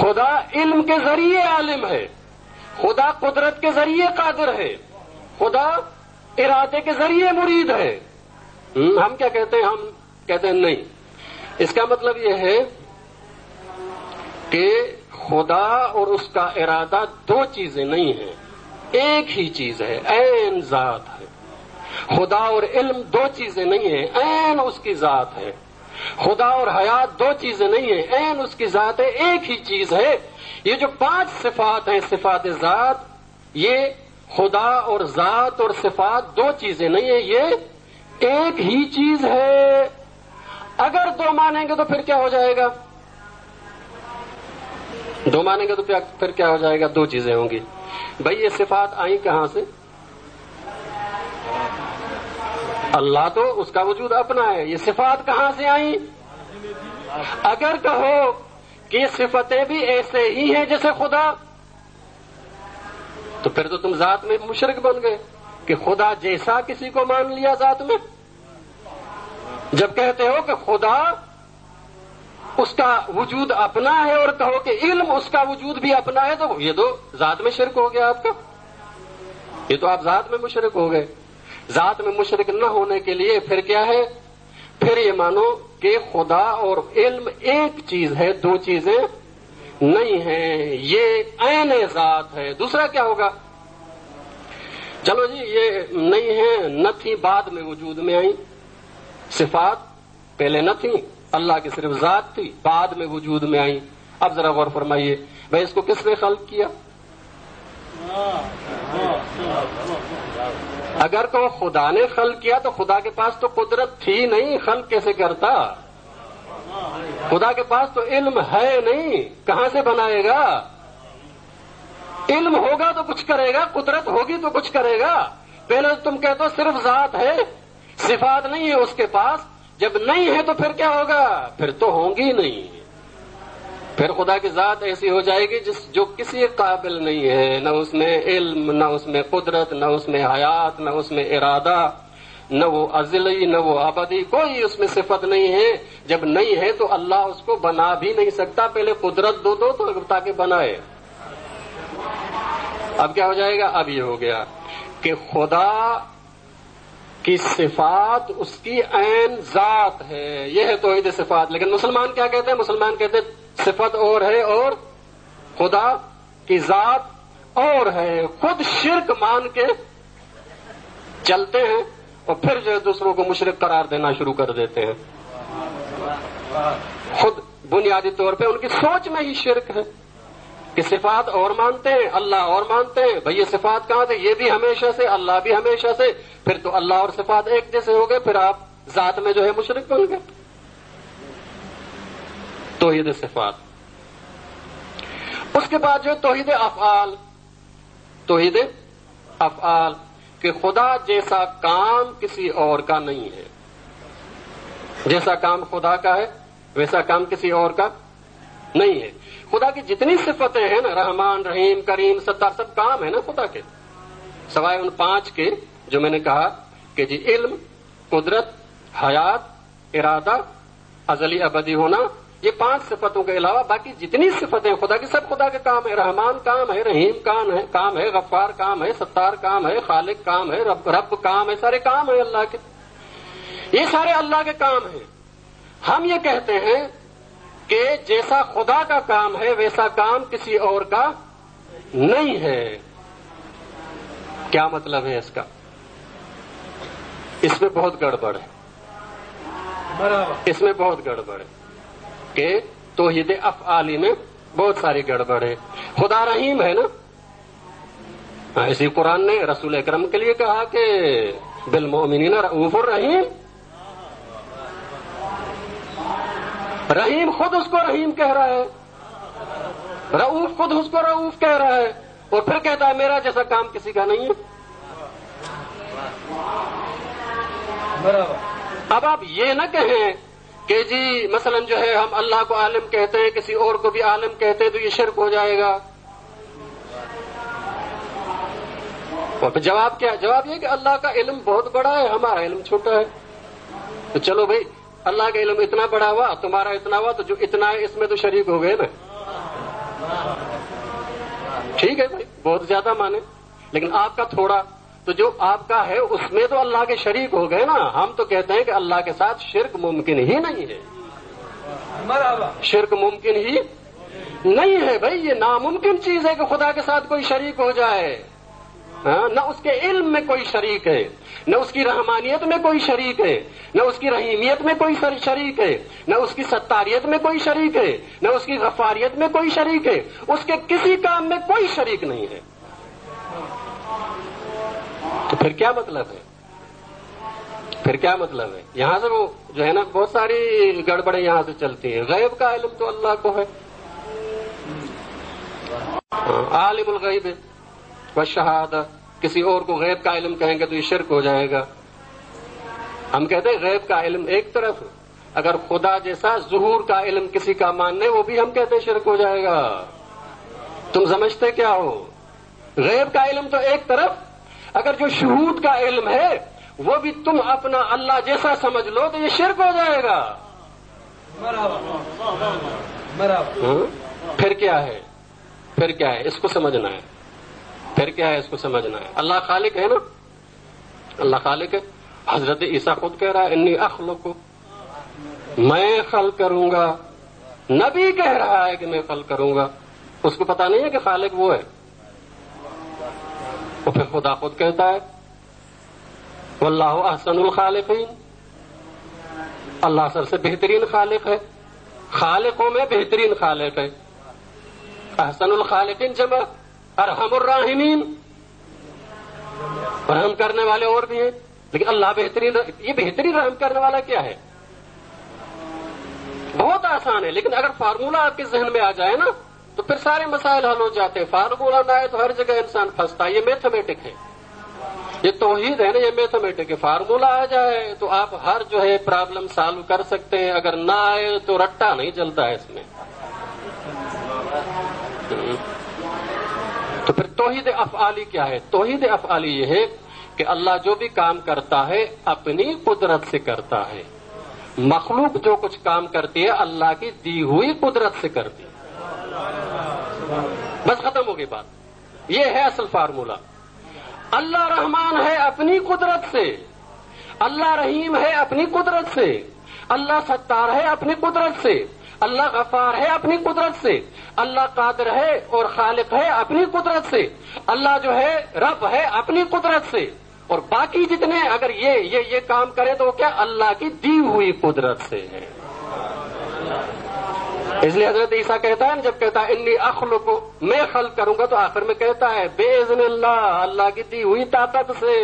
خدا علم کے ذریعے عالم ہے، خدا قدرت کے ذریعے قادر ہے، خدا ارادے کے ذریعے مرید ہے. ہم کیا کہتے ہیں؟ ہم کہتے ہیں نہیں. اس کا مطلب یہ ہے کہ خدا اور اس کا ارادہ دو چیزیں نہیں ہیں، ایک ہی چیز ہے، عین ذات ہے. خدا اور علم دو چیزیں نہیں ہیں، عین اس کی ذات ہے. خدا اور حیات دو چیزیں نہیں ہیں، عین اس کی ذات ہے، ایک ہی چیز ہے. یہ جو 5 صفات ہیں، صفات ذات، یہ خدا اور ذات اور صفات دو چیزیں نہیں ہیں، یہ ایک ہی چیز ہے. اگر دو مانیں گے تو پھر کیا ہو جائے گا؟ دو مانیں گے تو پھر کیا ہو جائے گا؟ دو چیزیں ہوں گی. بھئی یہ صفات آئیں کہاں سے؟ اللہ تو اس کا وجود اپنا ہے. یہ صفات کہاں سے آئیں؟ اگر کہو کہ صفتیں بھی ایسے ہی ہیں جیسے خدا، تو پھر تو تم ذات میں مشرک بن گئے کہ خدا جیسا کسی کو مان لیا ذات میں. جب کہتے ہو کہ خدا اس کا وجود اپنا ہے اور کہو کہ علم اس کا وجود بھی اپنا ہے، تو یہ تو ذات میں شرک ہو گیا آپ کا. یہ تو آپ ذات میں مشرک ہو گئے. ذات میں مشرک نہ ہونے کے لیے پھر کیا ہے؟ پھر یہ مانو کہ خدا اور علم ایک چیز ہے، دو چیزیں نہیں ہیں، یہ عین ذات ہے. دوسرا کیا ہوگا؟ چلو جی یہ نہیں ہے، نہ تھی بعد میں وجود میں آئی. صفات پہلے نہ تھی، اللہ کی صرف ذات تھی، بعد میں وجود میں آئی. اب ذرا غور فرمائیے، بھائی اس کو کس نے خلق کیا؟ اگر کو خدا نے خلق کیا تو خدا کے پاس تو قدرت تھی نہیں، خلق کیسے کرتا؟ خدا کے پاس تو علم ہے نہیں، کہاں سے بنائے گا؟ علم ہوگا تو کچھ کرے گا، قدرت ہوگی تو کچھ کرے گا. پہلے تم کہتے ہو صرف ذات ہے، صفات نہیں ہے اس کے پاس. جب نہیں ہے تو پھر کیا ہوگا؟ پھر تو ہوں گی نہیں. پھر خدا کی ذات ایسی ہو جائے گی جو کسی قابل نہیں ہے، نہ اس میں علم، نہ اس میں قدرت، نہ اس میں حیات، نہ اس میں ارادہ، نہ وہ ازلی نہ وہ ابدی، کوئی اس میں صفت نہیں ہے. جب نہیں ہے تو اللہ اس کو بنا بھی نہیں سکتا. پہلے قدرت دو تو تاکہ بنائے. اب کیا ہو جائے گا؟ اب یہ ہو گیا کہ خدا کی صفات اس کی عین ذات ہے. یہ ہے توحید صفات. لیکن مسلمان کیا کہتے ہیں؟ مسلمان کہتے ہیں صفت اور ہے اور خدا کی ذات اور ہے. خود شرک مان کے چلتے ہیں اور پھر جو ہے دوسروں کو مشرک قرار دینا شروع کر دیتے ہیں. خود بنیادی طور پہ ان کی سوچ میں ہی شرک ہے کہ صفات اور مانتے ہیں، اللہ اور مانتے ہیں. بھئی یہ صفات کہاں سے؟ یہ بھی ہمیشہ سے، اللہ بھی ہمیشہ سے. پھر تو اللہ اور صفات ایک جیسے ہو گئے، پھر آپ ذات میں جو ہے مشرک بن گئے. توحید صفات. اس کے بعد جو ہے توحید افعال. توحید افعال کہ خدا جیسا کام کسی اور کا نہیں ہے. جیسا کام خدا کا ہے ویسا کام کسی اور کا نہیں ہے. خدا کی جتنی صفتیں ہیں نا، رحمان، رحیم، کریم، ستار، سب کام ہے نا خدا کے، سوائے ان 5 کے جو میں نے کہا کہ جی علم، قدرت، حیات، ارادہ، ازلی ابدی ہونا. یہ 5 صفتوں کے علاوہ باقی جتنی صفتیں خدا کی سب خدا کے کام ہے. رحمان کام ہے، رحیم کام ہے، غفار کام ہے، ستار کام ہے، خالق کام ہے، رب کام ہے. سارے کام ہیں اللہ کے. یہ سارے اللہ کے کام ہیں. ہم یہ کہتے ہیں کہ جیسا خدا کا کام ہے ویسا کام کسی اور کا نہیں ہے. کیا مطلب ہے اس کا؟ اس میں بہت گڑبڑ ہے. اس میں بہت گڑبڑ ہے کہ توحید افعالی میں بہت ساری گڑبڑ ہے. خدا رحیم ہے نا، اسی قرآن نے رسول اکرم کے لیے کہا کہ بالمؤمنین رؤوف الرحیم. رحیم خود اس کو رحیم کہہ رہا ہے، رؤوف خود اس کو رؤوف کہہ رہا ہے، اور پھر کہتا ہے میرا جیسا کام کسی کا نہیں ہے. اب آپ یہ نہ کہیں کہ جی مثلا جو ہے ہم اللہ کو عالم کہتے ہیں، کسی اور کو بھی عالم کہتے ہیں، تو یہ شرک ہو جائے گا. اور پھر جواب کیا؟ جواب یہ کہ اللہ کا علم بہت بڑا ہے، ہمارا علم چھوٹا ہے. تو چلو بھائی اللہ کا علم اتنا بڑا ہوا، تمہارا اتنا ہوا، تو جو اتنا ہے اس میں تو شریک ہو گئے نا. ٹھیک ہے بھائی، بہت زیادہ مانے، لیکن آپ کا تھوڑا، تو جو آپ کا ہے اس میں تو اللہ کے شریک ہو گئے نا. ہم تو کہتے ہیں کہ اللہ کے ساتھ شرک ممکن ہی نہیں ہے. شرک ممکن ہی نہیں ہے بھائی. یہ ناممکن چیز ہے کہ خدا کے ساتھ کوئی شریک ہو جائے. نہ اس کے علم میں کوئی شریک ہے, نہ اس کی رحمانیت میں کوئی شریک ہے, نہ اس کی رحیمیت میں کوئی شریک ہے, نہ اس کی ستاریت میں کوئی شریک ہے, نہ اس کی غفاریت میں کوئی شریک ہے. اس کے کسی کام میں کوئی شریک نہیں ہے. تو پھر کیا مطلب ہے؟ پھر کیا مطلب ہے؟ یہاں سے وہ جو ہے نا بہت ساری گڑبڑیں یہاں سے چلتی ہیں. غیب کا علم تو اللہ کو ہے, عالم الغیب والشہادہ. کسی اور کو غیب کا علم کہیں گے تو یہ شرک ہو جائے گا. ہم کہتے ہیں غیب کا علم ایک طرف, اگر خدا جیسا ظہور کا علم کسی کا ماننے وہ بھی ہم کہتے ہیں شرک ہو جائے گا. تم سمجھتے کیا ہو؟ غیب کا علم تو ایک طرف, اگر جو شہود کا علم ہے وہ بھی تم اپنا اللہ جیسا سمجھ لو تو یہ شرک ہو جائے گا. پھر کیا ہے؟ پھر کیا ہے؟ اس کو سمجھنا ہے. پھر کیا ہے؟ اس کو سمجھنا ہے. اللہ خالق ہے نا, اللہ خالق ہے. حضرت عیسیٰ خود کہہ رہا ہے انی اخلق, میں خلق کروں گا. نبی کہہ رہا ہے کہ میں خلق کروں گا. اس کو پتا نہیں ہے کہ خالق وہ ہے. اور پھر خدا خود کہتا ہے واللہ احسن الخالقین, اللہ سب سے بہترین خالق ہے. خالقوں میں بہترین خالق ہے. احسن الخالقین جمع ارحم الراحمین, رحم کرنے والے اور بھی ہیں, لیکن اللہ بہترین. یہ بہترین رحم کرنے والا کیا ہے؟ بہت آسان ہے, لیکن اگر فارمولہ آپ کے ذہن میں آ جائے نا تو پھر سارے مسائل حل ہو جاتے ہیں. فارمولہ نہ آئے تو ہر جگہ انسان پھنستا ہے. یہ میتھمیٹک ہے, یہ توحید ہے نا, یہ میتھمیٹک ہے. فارمولہ آ جائے تو آپ ہر جو ہے پرابلم سالو کر سکتے ہیں. اگر نہ آئے تو رٹا نہیں چلتا ہے اس میں. تو پھر توحید افعالی کیا ہے؟ توحید افعالی یہ ہے کہ اللہ جو بھی کام کرتا ہے اپنی قدرت سے کرتا ہے. مخلوق جو کچھ کام کرتی ہے اللہ کی دی ہوئی قدرت سے کرتی ہے. بس ختم ہو گئی بات. یہ ہے اصل فارمولہ. اللہ رحمان ہے اپنی قدرت سے, اللہ رحیم ہے اپنی قدرت سے, اللہ ستار ہے اپنی قدرت سے, اللہ غفار ہے اپنی قدرت سے, اللہ قادر ہے اور خالق ہے اپنی قدرت سے, اللہ جو ہے رب ہے اپنی قدرت سے. اور باقی جتنے اگر یہ کام کرے تو وہ کیا؟ اللہ کی دی ہوئی قدرت سے ہے. اس لیے حضرت عیسیٰ کہتا ہے جب کہتا ہے انی اخلق, میں خلق کروں گا, تو آخر میں کہتا ہے باذن اللہ, اللہ کی دی ہوئی طاقت سے,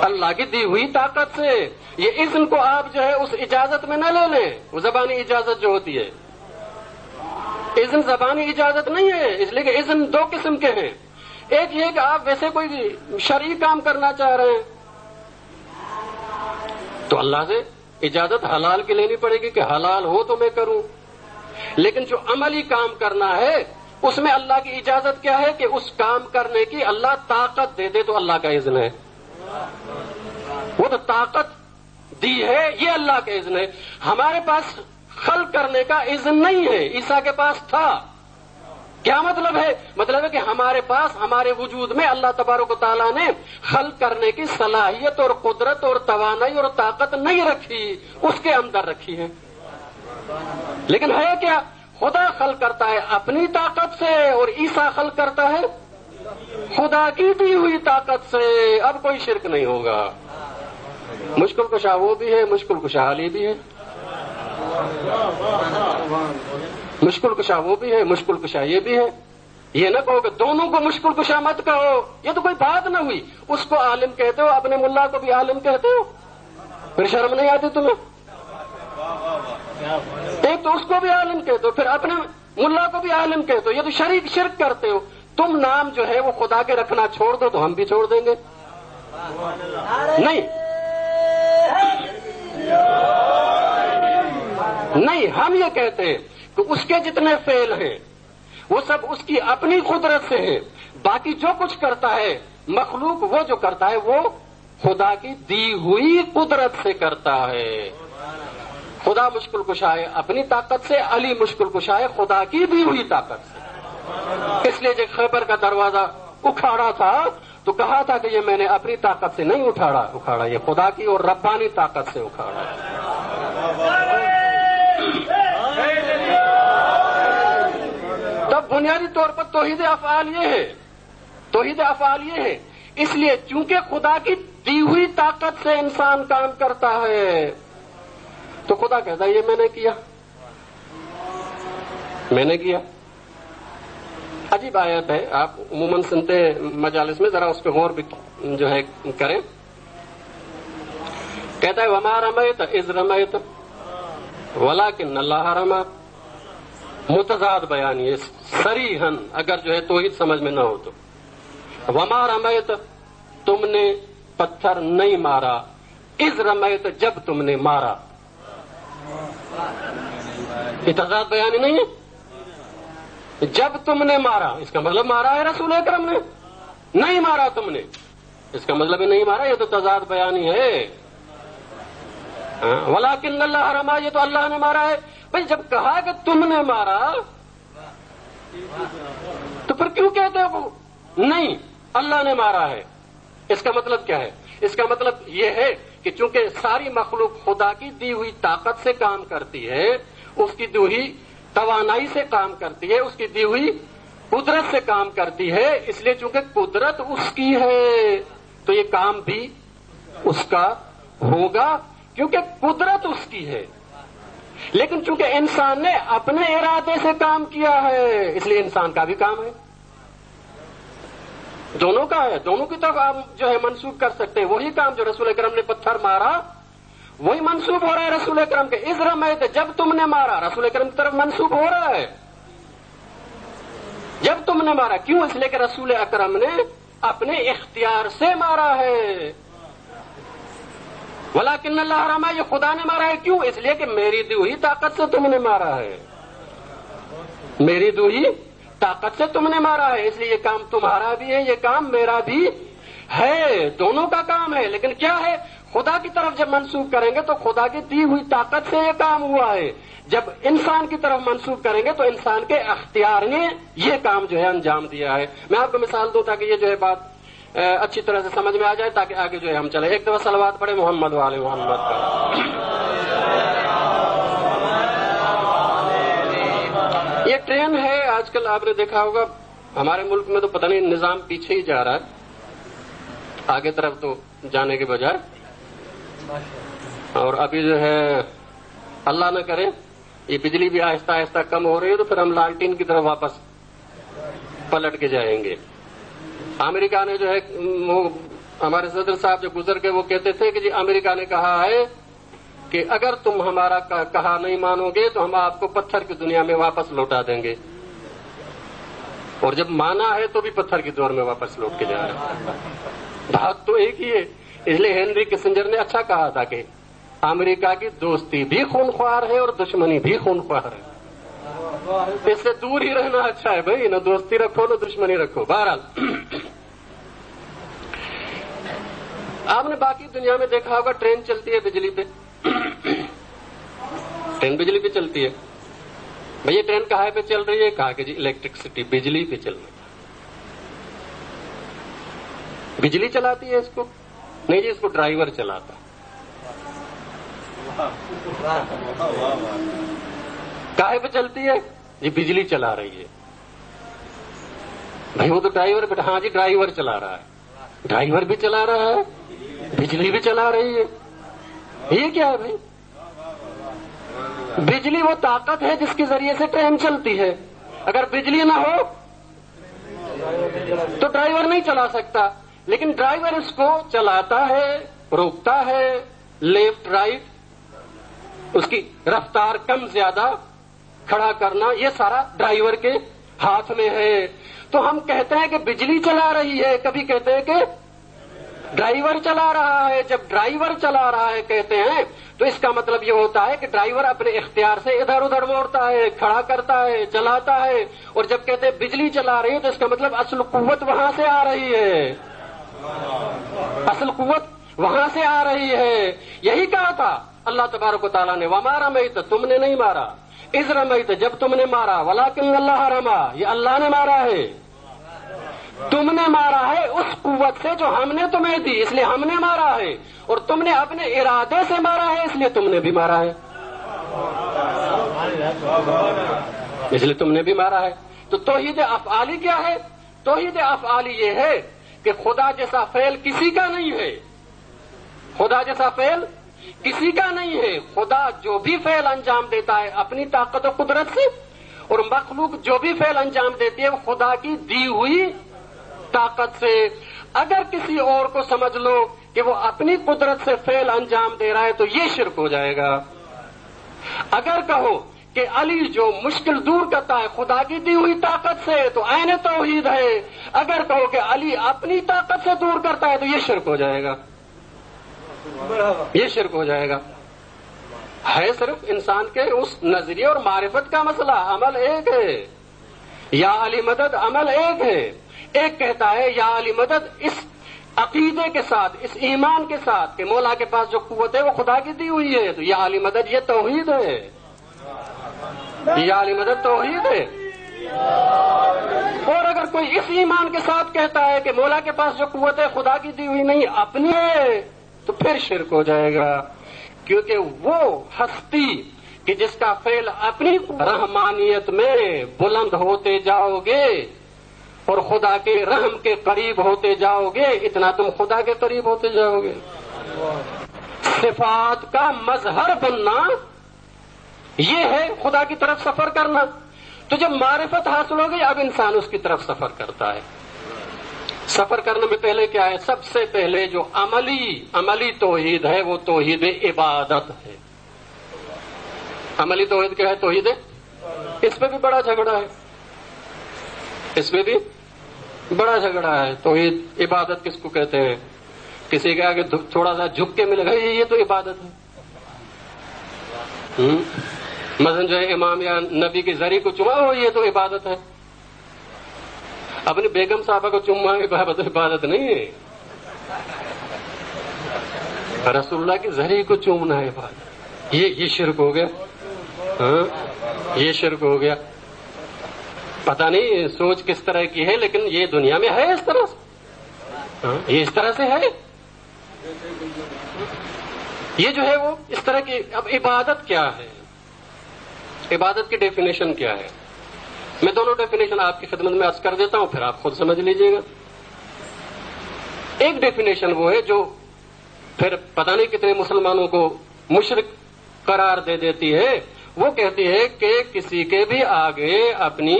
اللہ کی دی ہوئی طاقت سے. یہ اذن کو آپ جو ہے اس اجازت میں نہ لے لیں, وہ زبانی اجازت جو ہوتی ہے. اذن زبانی اجازت نہیں ہے, اس لیے کہ اذن دو قسم کے ہیں. ایک یہ کہ آپ ویسے کوئی شرعی کام کرنا چاہ رہے ہیں تو اللہ سے اجازت حلال کی لینی پڑے گی کہ حلال ہو تو میں کروں. لیکن جو عملی کام کرنا ہے اس میں اللہ کی اجازت کیا ہے کہ اس کام کرنے کی اللہ طاقت دے دے تو اللہ کا اذن ہے. وہ تو طاقت دی ہے, یہ اللہ کا اذن ہے. ہمارے پاس خلق کرنے کا اذن نہیں ہے, عیسیٰ کے پاس تھا. کیا مطلب ہے؟ مطلب ہے کہ ہمارے پاس ہمارے وجود میں اللہ تبارک و تعالیٰ نے خلق کرنے کی صلاحیت اور قدرت اور توانائی اور طاقت نہیں رکھی, اس کے اندر رکھی ہے. لیکن ہے کیا؟ خدا خلق کرتا ہے اپنی طاقت سے اور عیسیٰ خلق کرتا ہے خدا کی دی ہوئی طاقت سے. اب کوئی شرک نہیں ہوگا. مشکل کشا وہ بھی ہے, مشکل کشا علی بھی ہے. مشکل کشا وہ بھی ہے, مشکل کشا یہ بھی ہے. یہ نہ کہو کہ دونوں کو مشکل کشا مت کہو, یہ تو کوئی بات نہ ہوئی. اس کو عالم کہتے ہو, اپنے ملا کو بھی عالم کہتے ہو, پھر شرم نہیں آتی تمہیں؟ ایک تو اس کو بھی عالم کہتے ہو, پھر اپنے ملا کو بھی عالم کہتے ہو. یہ تو شرک کرتے ہو. تم نام جو ہے وہ خدا کے رکھنا چھوڑ دو تو ہم بھی چھوڑ دیں گے. نہیں, ہم یہ کہتے ہیں کہ اس کے جتنے فعل ہیں وہ سب اس کی اپنی قدرت سے ہیں. باقی جو کچھ کرتا ہے مخلوق, وہ جو کرتا ہے وہ خدا کی دی ہوئی قدرت سے کرتا ہے. خدا مشکل کشا ہے اپنی طاقت سے, علی مشکل کشا ہے خدا کی دی ہوئی طاقت سے. اس لیے جو خیبر کا دروازہ اکھاڑا تھا تو کہا تھا کہ یہ میں نے اپنی طاقت سے نہیں اکھاڑا، یہ خدا کی اور ربانی طاقت سے اکھاڑا۔ تب بنیادی طور پر توحید افعال یہ ہے، اس لیے چونکہ خدا کی دی ہوئی طاقت سے انسان کام کرتا ہے تو خدا کہتا ہے یہ میں نے کیا۔ عجیب آیت ہے، آپ عموماً سنتے ہیں مجالس میں، ذرا اس پہ غور بھی جو ہے کریں۔ کہتا ہے وما رمیت اذ رمیت ولکن اللہ رمی، متضاد بیان یہ صریحاً، اگر جو ہے توحید سمجھ میں نہ ہو تو وما رمیت، تم نے پتھر نہیں مارا، اذ رمیت، جب تم نے مارا۔ یہ تضاد بیانی نہیں ہے، جب تم نے مارا اس کا مطلب مارا ہے رسول اکرم نے، نہیں مارا تم نے اس کا مطلب نہیں مارا، یہ تو تضاد بیانی ہے۔ ولیکن اللہ رمی، یہ تو اللہ نے مارا ہے۔ بھائی جب کہا کہ تم نے مارا تو پھر کیوں کہتے ہو نہیں اللہ نے مارا ہے؟ اس کا مطلب کیا ہے؟ اس کا مطلب یہ ہے کہ چونکہ ساری مخلوق خدا کی دی ہوئی طاقت سے کام کرتی ہے، اس کی دی ہوئی توانائی سے کام کرتی ہے، اس کی دی ہوئی قدرت سے کام کرتی ہے، اس لیے چونکہ قدرت اس کی ہے تو یہ کام بھی اس کا ہوگا کیونکہ قدرت اس کی ہے۔ لیکن چونکہ انسان نے اپنے ارادے سے کام کیا ہے اس لیے انسان کا بھی کام ہے، دونوں کا ہے، دونوں کی طرف آپ جو ہے منسوب کر سکتے ہیں۔ وہی کام جو رسول اکرم نے پتھر مارا وہی منسوب ہو رہا ہے رسول اکرم کے، اذ رمیت، جب تم نے مارا، رسول اکرم کی طرف منسوب ہو رہا ہے جب تم نے مارا۔ کیوں؟ اس لیے کہ رسول اکرم نے اپنے اختیار سے مارا ہے۔ ولیکن اللہ رمی، یہ خدا نے مارا ہے۔ کیوں؟ اس لیے کہ میری دی ہوئی طاقت سے تم نے مارا ہے، میری دی ہوئی طاقت سے تم نے مارا ہے، اس لیے یہ کام تمہارا بھی ہے، یہ کام میرا بھی ہے، دونوں کا کام ہے۔ لیکن کیا ہے؟ خدا کی طرف جب منسوب کریں گے تو خدا کی دی ہوئی طاقت سے یہ کام ہوا ہے، جب انسان کی طرف منسوب کریں گے تو انسان کے اختیار نے یہ کام جو ہے انجام دیا ہے۔ میں آپ کو مثال دوں تاکہ یہ جو ہے بات اچھی طرح سے سمجھ میں آ جائے، تاکہ آگے جو ہے ہم چلیں۔ ایک دفعہ صلوات پڑھے محمد وآل محمد کا۔ یہ ٹرین ہے، آج کل آپ نے دیکھا ہوگا ہمارے ملک میں تو پتہ نہیں نظام پیچھے ہی جا رہا ہے، آگے طرف تو جانے کے بجائے، اور ابھی جو ہے اللہ نہ کرے یہ بجلی بھی آہستہ آہستہ کم ہو رہی ہے تو پھر ہم لالٹین کی طرف واپس پلٹ کے جائیں گے۔ امریکہ نے جو ہے وہ ہمارے صدر صاحب جو گزر گئے وہ کہتے تھے کہ جی امریکہ نے کہا ہے کہ اگر تم ہمارا کہا نہیں مانو گے تو ہم آپ کو پتھر کی دنیا میں واپس لوٹا دیں گے، اور جب مانا ہے تو بھی پتھر کی دور میں واپس لوٹ کے جا رہے ہیں۔ بات تو ایک ہی ہے۔ اس لیے ہینری کسنجر نے اچھا کہا تھا کہ امریکہ کی دوستی بھی خونخوار ہے اور دشمنی بھی خونخوار ہے، اس سے دور ہی رہنا اچھا ہے بھائی، نہ دوستی رکھو نہ دشمنی رکھو۔ بہرحال آپ نے باقی دنیا میں دیکھا ہوگا ٹرین چلتی ہے بجلی پہ، ٹرین بجلی پہ چلتی ہے۔ بھئی یہ ٹرین کہاں پہ چل رہی ہے؟ کہا کہ جی الیکٹرسٹی، بجلی پہ چل رہی ہے۔ بجلی چلاتی ہے اس کو؟ نہیں جی، اس کو ڈرائیور چلاتا۔ کاہے پہ چلتی ہے؟ جی بجلی چلا رہی ہے۔ بھائی وہ تو ڈرائیور پہ، ہاں جی ڈرائیور چلا رہا ہے، ڈرائیور بھی چلا رہا ہے، بجلی بھی چلا رہی ہے۔ یہ کیا ہے بھائی؟ بجلی وہ طاقت ہے جس کے ذریعے سے ٹرین چلتی ہے، اگر بجلی نہ ہو تو ڈرائیور نہیں چلا سکتا، لیکن ڈرائیور اس کو چلاتا ہے، روکتا ہے، لیفٹ رائٹ، اس کی رفتار کم زیادہ، کھڑا کرنا، یہ سارا ڈرائیور کے ہاتھ میں ہے۔ تو ہم کہتے ہیں کہ بجلی چلا رہی ہے، کبھی کہتے ہیں کہ ڈرائیور چلا رہا ہے۔ جب ڈرائیور چلا رہا ہے کہتے ہیں تو اس کا مطلب یہ ہوتا ہے کہ ڈرائیور اپنے اختیار سے ادھر ادھر موڑتا ہے، کھڑا کرتا ہے، چلاتا ہے۔ اور جب کہتے ہیں بجلی چلا رہی ہے تو اس کا مطلب اصل قوت وہاں سے آ رہی ہے، اصل قوت وہاں سے آ رہی ہے۔ یہی کہا تھا اللہ تبارک و تعالیٰ نے، وما رمیت، تم نے نہیں مارا، اذ رمیت، جب تم نے مارا، ولکن اللہ رمی، یہ اللہ نے مارا ہے۔ تم نے مارا ہے اس قوت سے جو ہم نے تمہیں دی، اس لیے ہم نے مارا ہے، اور تم نے اپنے ارادے سے مارا ہے، اس لیے تم نے بھی مارا ہے، اس لیے تم نے بھی مارا ہے۔ تو توحید افعالی کیا ہے؟ توحید افعالی یہ ہے کہ خدا جیسا فعل کسی کا نہیں ہے، خدا جیسا فعل کسی کا نہیں ہے۔ خدا جو بھی فعل انجام دیتا ہے اپنی طاقت و قدرت سے، اور مخلوق جو بھی فعل انجام دیتی ہے وہ خدا کی دی ہوئی طاقت سے۔ اگر کسی اور کو سمجھ لو کہ وہ اپنی قدرت سے فعل انجام دے رہا ہے تو یہ شرک ہو جائے گا۔ اگر کہو کہ علی جو مشکل دور کرتا ہے خدا کی دی ہوئی طاقت سے تو عین توحید ہے، اگر کہو کہ علی اپنی طاقت سے دور کرتا ہے تو یہ شرک ہو جائے گا، یہ شرک ہو جائے گا۔ ہے صرف انسان کے اس نظریے اور معرفت کا مسئلہ، عمل ایک ہے۔ یا علی مدد عمل ایک ہے، ایک کہتا ہے یا علی مدد اس عقیدے کے ساتھ، اس ایمان کے ساتھ کہ مولا کے پاس جو قوت ہے وہ خدا کی دی ہوئی ہے، تو یا علی مدد یہ توحید ہے، یا علی مدد توحید ہے۔ اور اگر کوئی اس ایمان کے ساتھ کہتا ہے کہ مولا کے پاس جو قوت ہے خدا کی دی ہوئی نہیں اپنی ہے، تو پھر شرک ہو جائے گا، کیونکہ وہ ہستی کہ جس کا فعل اپنی رحمانیت میں بلند ہوتے جاؤ گے اور خدا کے رحم کے قریب ہوتے جاؤ گے، اتنا تم خدا کے قریب ہوتے جاؤ گے۔ صفات کا مظہر بننا یہ ہے خدا کی طرف سفر کرنا۔ تو جب معرفت حاصل ہو گئی اب انسان اس کی طرف سفر کرتا ہے۔ سفر کرنے میں پہلے کیا ہے؟ سب سے پہلے جو عملی توحید ہے وہ توحید عبادت ہے۔ عملی توحید کیا ہے؟ توحید، اس پہ بھی بڑا جھگڑا ہے، اس میں بھی بڑا جھگڑا ہے۔ توحید عبادت کس کو کہتے ہیں؟ کسی کے آگے تھوڑا سا جھک کے ملے گا یہ تو عبادت ہے۔ مثلا جو ہے امام یا نبی کی زری کو چما ہو یہ تو عبادت ہے۔ اپنی بیگم صاحبہ کو چما عبادت نہیں ہے، رسول اللہ کی زری کو چومنا ہے عبادت، یہ شرک ہو گیا۔ یہ شرک ہو گیا۔ پتہ نہیں سوچ کس طرح کی ہے لیکن یہ دنیا میں ہے اس طرح سے، یہ اس طرح سے ہے، یہ جو ہے وہ اس طرح کی۔ اب عبادت کیا ہے؟ عبادت کی ڈیفینیشن کیا ہے؟ میں دونوں ڈیفینیشن آپ کی خدمت میں عرض کر دیتا ہوں، پھر آپ خود سمجھ لیجئے گا۔ ایک ڈیفینیشن وہ ہے جو پھر پتہ نہیں کتنے مسلمانوں کو مشرک قرار دے دیتی ہے، وہ کہتی ہے کہ کسی کے بھی آگے اپنی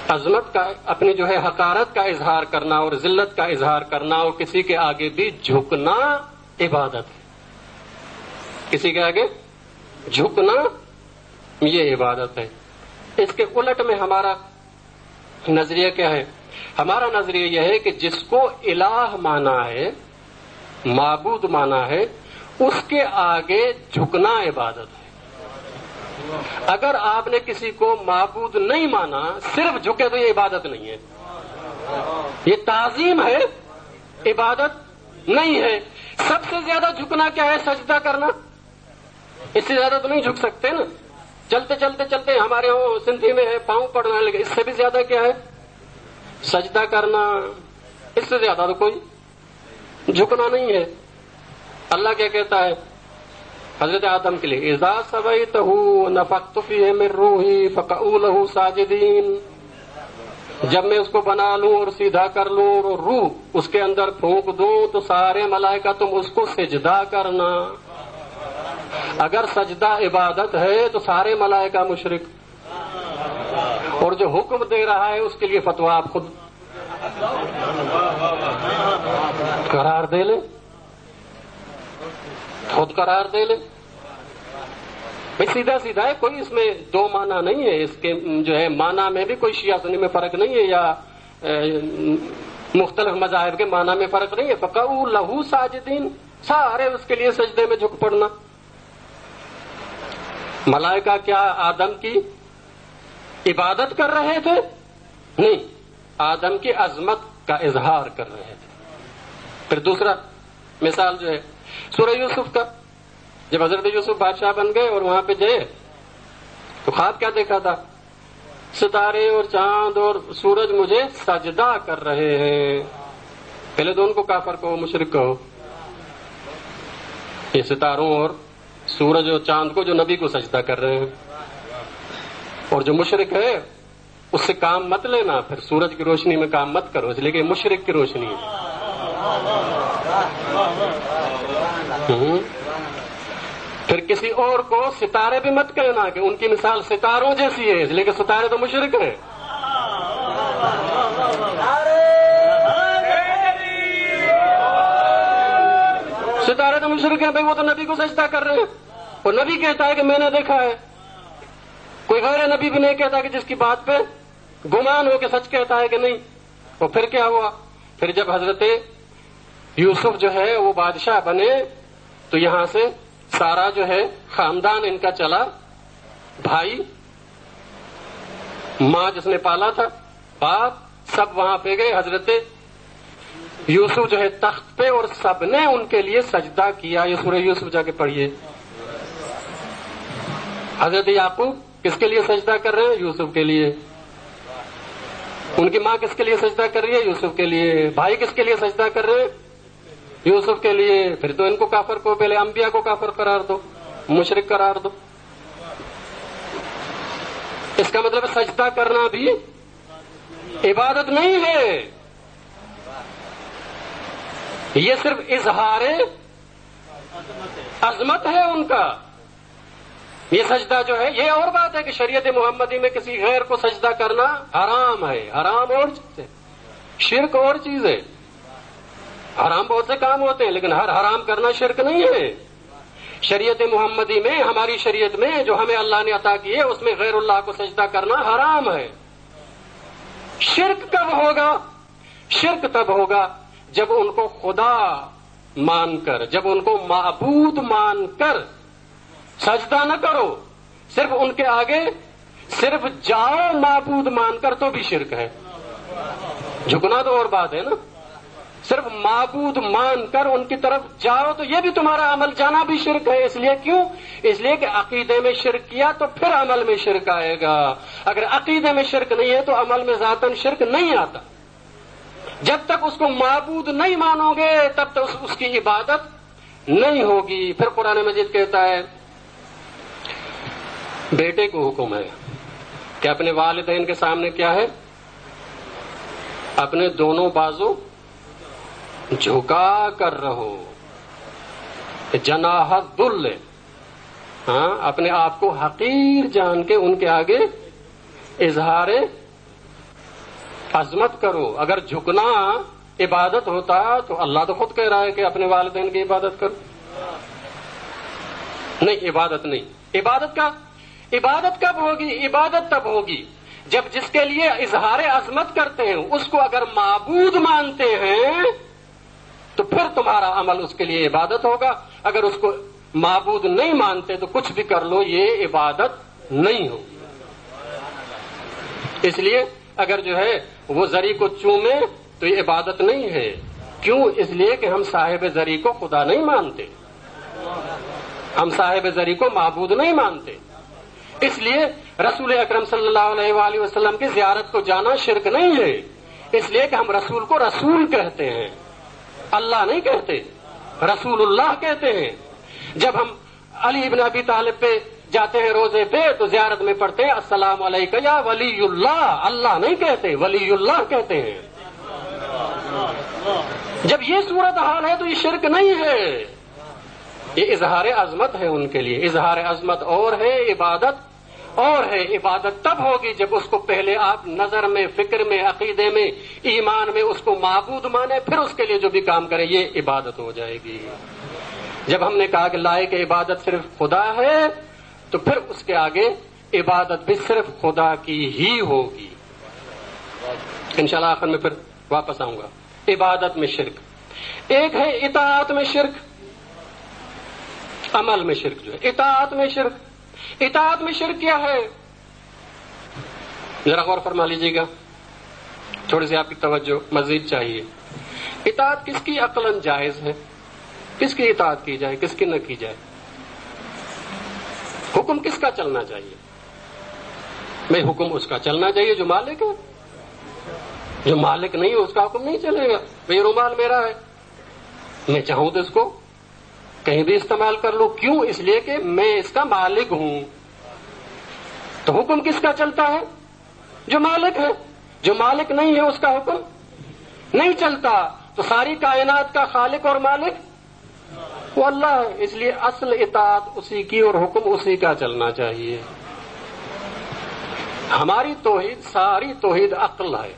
عظمت کا، اپنی جو ہے حقارت کا اظہار کرنا اور ذلت کا اظہار کرنا اور کسی کے آگے بھی جھکنا عبادت ہے۔ کسی کے آگے جھکنا یہ عبادت ہے۔ اس کے الٹ میں ہمارا نظریہ کیا ہے؟ ہمارا نظریہ یہ ہے کہ جس کو الہ مانا ہے، معبود مانا ہے، اس کے آگے جھکنا عبادت ہے۔ اگر آپ نے کسی کو معبود نہیں مانا، صرف جھکے تو یہ عبادت نہیں ہے، یہ تعظیم ہے، عبادت نہیں ہے۔ سب سے زیادہ جھکنا کیا ہے؟ سجدہ کرنا۔ اس سے زیادہ تو نہیں جھک سکتے نا، چلتے چلتے چلتے ہمارے یہاں سندھی میں ہے پاؤں پڑنا، لیکن اس سے بھی زیادہ کیا ہے؟ سجدہ کرنا۔ اس سے زیادہ تو کوئی جھکنا نہیں ہے۔ اللہ کیا کہتا ہے حضرت آدم کے لیے؟ اذا سویتہ نفخت فیہ من روحی فقعوا لہ ساجدین۔ جب میں اس کو بنا لوں اور سیدھا کر لوں اور روح اس کے اندر پھونک دوں تو سارے ملائکہ تم اس کو سجدہ کرنا۔ اگر سجدہ عبادت ہے تو سارے ملائکہ مشرک، اور جو حکم دے رہا ہے اس کے لیے فتویٰ آپ خود قرار دے لیں، خود قرار دے لیں۔ بھائی سیدھا سیدھا ہے، کوئی اس میں دو معنی نہیں ہے، اس کے جو ہے معنی میں بھی کوئی شیعہ سنی میں فرق نہیں ہے یا مختلف مذاہب کے معنی میں فرق نہیں ہے۔ فقعوا لہ ساجدین، سارے اس کے لیے سجدے میں جھک پڑنا۔ ملائکہ کیا آدم کی عبادت کر رہے تھے؟ نہیں، آدم کی عظمت کا اظہار کر رہے تھے۔ پھر دوسرا مثال جو ہے سورہ یوسف کا، جب حضرت یوسف بادشاہ بن گئے اور وہاں پہ گئے تو خواب کیا دیکھا تھا؟ ستارے اور چاند اور سورج مجھے سجدہ کر رہے ہیں. پہلے تو ان کو کافر کہو، مشرک کہو. یہ ستاروں اور سورج اور چاند کو جو نبی کو سجدہ کر رہے ہیں. اور جو مشرک ہے اس سے کام مت لینا، پھر سورج کی روشنی میں کام مت کرو، اس لیے کہ مشرک کی روشنی ہے. پھر کسی اور کو ستارے بھی مت کہنا کہ ان کی مثال ستاروں جیسی ہے، اس لیے کہ ستارے تو مشرک ہیں. ستارے تو مشرک ہیں بھائی، وہ تو نبی کو سجدہ کر رہے ہیں. اور نبی کہتا ہے کہ میں نے دیکھا ہے. کوئی غیر نبی بھی نہیں کہتا کہ جس کی بات پہ گمان ہو کہ سچ کہتا ہے کہ نہیں. اور پھر کیا ہوا؟ پھر جب حضرت یوسف جو ہے وہ بادشاہ بنے تو یہاں سے سارا جو ہے خاندان ان کا چلا، بھائی، ماں جس نے پالا تھا، باپ، سب وہاں پہ گئے. حضرت یوسف جو ہے تخت پہ، اور سب نے ان کے لیے سجدہ کیا. یہ سورہ یوسف جا کے پڑھیے. حضرت یعقوب کس کے لیے سجدہ کر رہے ہیں؟ یوسف کے لیے. ان کی ماں کس کے لیے سجدہ کر رہی ہے؟ یوسف کے لیے. بھائی کس کے لیے سجدہ کر رہے ہیں؟ یوسف کے لیے. پھر تو ان کو کافر کو، پہلے انبیاء کو کافر قرار دو، مشرک قرار دو. اس کا مطلب سجدہ کرنا بھی عبادت نہیں ہے، یہ صرف اظہار عظمت ہے ان کا. یہ سجدہ جو ہے، یہ اور بات ہے کہ شریعت محمدی میں کسی غیر کو سجدہ کرنا حرام ہے. حرام اور چیز ہے، شرک اور چیز ہے. حرام بہت سے کام ہوتے ہیں لیکن ہر حرام کرنا شرک نہیں ہے. شریعت محمدی میں، ہماری شریعت میں جو ہمیں اللہ نے عطا کی ہے، اس میں غیر اللہ کو سجدہ کرنا حرام ہے. شرک کب ہوگا؟ شرک تب ہوگا جب ان کو خدا مان کر، جب ان کو معبود مان کر سجدہ نہ کرو، صرف ان کے آگے صرف جاؤ معبود مان کر، تو بھی شرک ہے. جھکنا تو اور بات ہے نا، صرف معبود مان کر ان کی طرف جاؤ تو یہ بھی تمہارا عمل جانا بھی شرک ہے. اس لیے کیوں؟ اس لیے کہ عقیدے میں شرک کیا تو پھر عمل میں شرک آئے گا. اگر عقیدے میں شرک نہیں ہے تو عمل میں ذاتاً شرک نہیں آتا. جب تک اس کو معبود نہیں مانو گے تب تک اس کی عبادت نہیں ہوگی. پھر قرآن مجید کہتا ہے بیٹے کو حکم ہے کہ اپنے والدین کے سامنے کیا ہے؟ اپنے دونوں بازو جھکا کر رہو، جناح الذل. ہاں، اپنے آپ کو حقیر جان کے ان کے آگے اظہار عظمت کرو. اگر جھکنا عبادت ہوتا تو اللہ تو خود کہہ رہا ہے کہ اپنے والدین کی عبادت کرو. نہیں، عبادت نہیں. عبادت کب ہوگی؟ عبادت تب ہوگی جب جس کے لیے اظہار عظمت کرتے ہیں اس کو اگر معبود مانتے ہیں تو پھر تمہارا عمل اس کے لیے عبادت ہوگا. اگر اس کو معبود نہیں مانتے تو کچھ بھی کر لو، یہ عبادت نہیں ہوگی. اس لیے اگر جو ہے وہ زری کو چومے تو یہ عبادت نہیں ہے. کیوں؟ اس لیے کہ ہم صاحب زری کو خدا نہیں مانتے، ہم صاحب زری کو معبود نہیں مانتے. اس لیے رسول اکرم صلی اللہ علیہ وآلہ وسلم کی زیارت کو جانا شرک نہیں ہے. اس لیے کہ ہم رسول کو رسول کہتے ہیں، اللہ نہیں کہتے، رسول اللہ کہتے ہیں. جب ہم علی ابن ابی طالب پہ جاتے ہیں روزے پہ تو زیارت میں پڑھتے ہیں السلام علیکہ یا ولی اللہ. اللہ نہیں کہتے، ولی اللہ کہتے ہیں. جب یہ صورت حال ہے تو یہ شرک نہیں ہے، یہ اظہار عظمت ہے ان کے لیے. اظہار عظمت اور ہے، عبادت اور ہے. عبادت تب ہوگی جب اس کو پہلے آپ نظر میں، فکر میں، عقیدے میں، ایمان میں اس کو معبود مانے، پھر اس کے لیے جو بھی کام کرے یہ عبادت ہو جائے گی. جب ہم نے کہا کہ لائق عبادت صرف خدا ہے تو پھر اس کے آگے عبادت بھی صرف خدا کی ہی ہوگی. انشاءاللہ آخر میں پھر واپس آؤں گا. عبادت میں شرک ایک ہے، اطاعت میں شرک، عمل میں شرک جو ہے. اطاعت میں شرک کیا ہے؟ ذرا غور فرما لیجیے گا، تھوڑی سی آپ کی توجہ مزید چاہیے. اطاعت کس کی عقلاً جائز ہے؟ کس کی اطاعت کی جائے، کس کی نہ کی جائے؟ حکم کس کا چلنا چاہیے؟ میں حکم اس کا چلنا چاہیے جو مالک ہے. جو مالک نہیں ہے اس کا حکم نہیں چلے گا. یہ رومال میرا ہے, میں چاہوں تو اس کو کہیں بھی استعمال کر لوں. کیوں؟ اس لیے کہ میں اس کا مالک ہوں. تو حکم کس کا چلتا ہے؟ جو مالک ہے. جو مالک نہیں ہے اس کا حکم نہیں چلتا. تو ساری کائنات کا خالق اور مالک وہ اللہ ہے. اس لیے اصل اطاعت اسی کی اور حکم اسی کا چلنا چاہیے. ہماری توحید ساری توحید عقل ہے,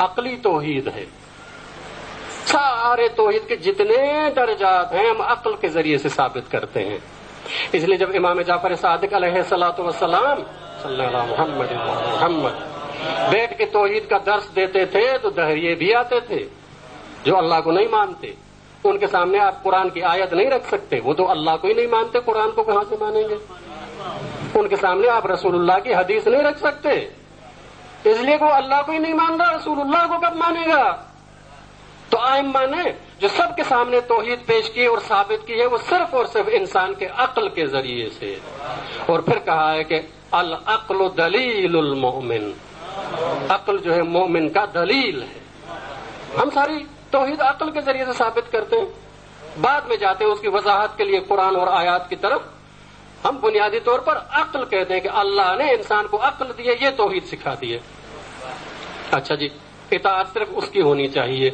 عقلی توحید ہے. سارے توحید کے جتنے درجات ہیں ہم عقل کے ذریعے سے ثابت کرتے ہیں. اس لیے جب امام جعفر صادق علیہ الصلوۃ والسلام صلی اللہ محمد محمد بیٹھ کے توحید کا درس دیتے تھے تو دہریے بھی آتے تھے جو اللہ کو نہیں مانتے. ان کے سامنے آپ قرآن کی آیت نہیں رکھ سکتے, وہ تو اللہ کو ہی نہیں مانتے, قرآن کو کہاں سے مانیں گے. ان کے سامنے آپ رسول اللہ کی حدیث نہیں رکھ سکتے, اس لیے وہ اللہ کو ہی نہیں مان رہا, رسول اللہ کو کب مانے گا. تو ائمہ نے جو سب کے سامنے توحید پیش کی اور ثابت کی ہے وہ صرف اور صرف انسان کے عقل کے ذریعے سے. اور پھر کہا ہے کہ العقل دلیل المؤمن, عقل جو ہے مومن کا دلیل ہے. ہم ساری توحید عقل کے ذریعے سے ثابت کرتے ہیں. بعد میں جاتے ہیں اس کی وضاحت کے لیے قرآن اور آیات کی طرف. ہم بنیادی طور پر عقل کہتے ہیں کہ اللہ نے انسان کو عقل دی ہے, یہ توحید سکھا دی ہے. اچھا جی, اطاعت صرف اس کی ہونی چاہیے,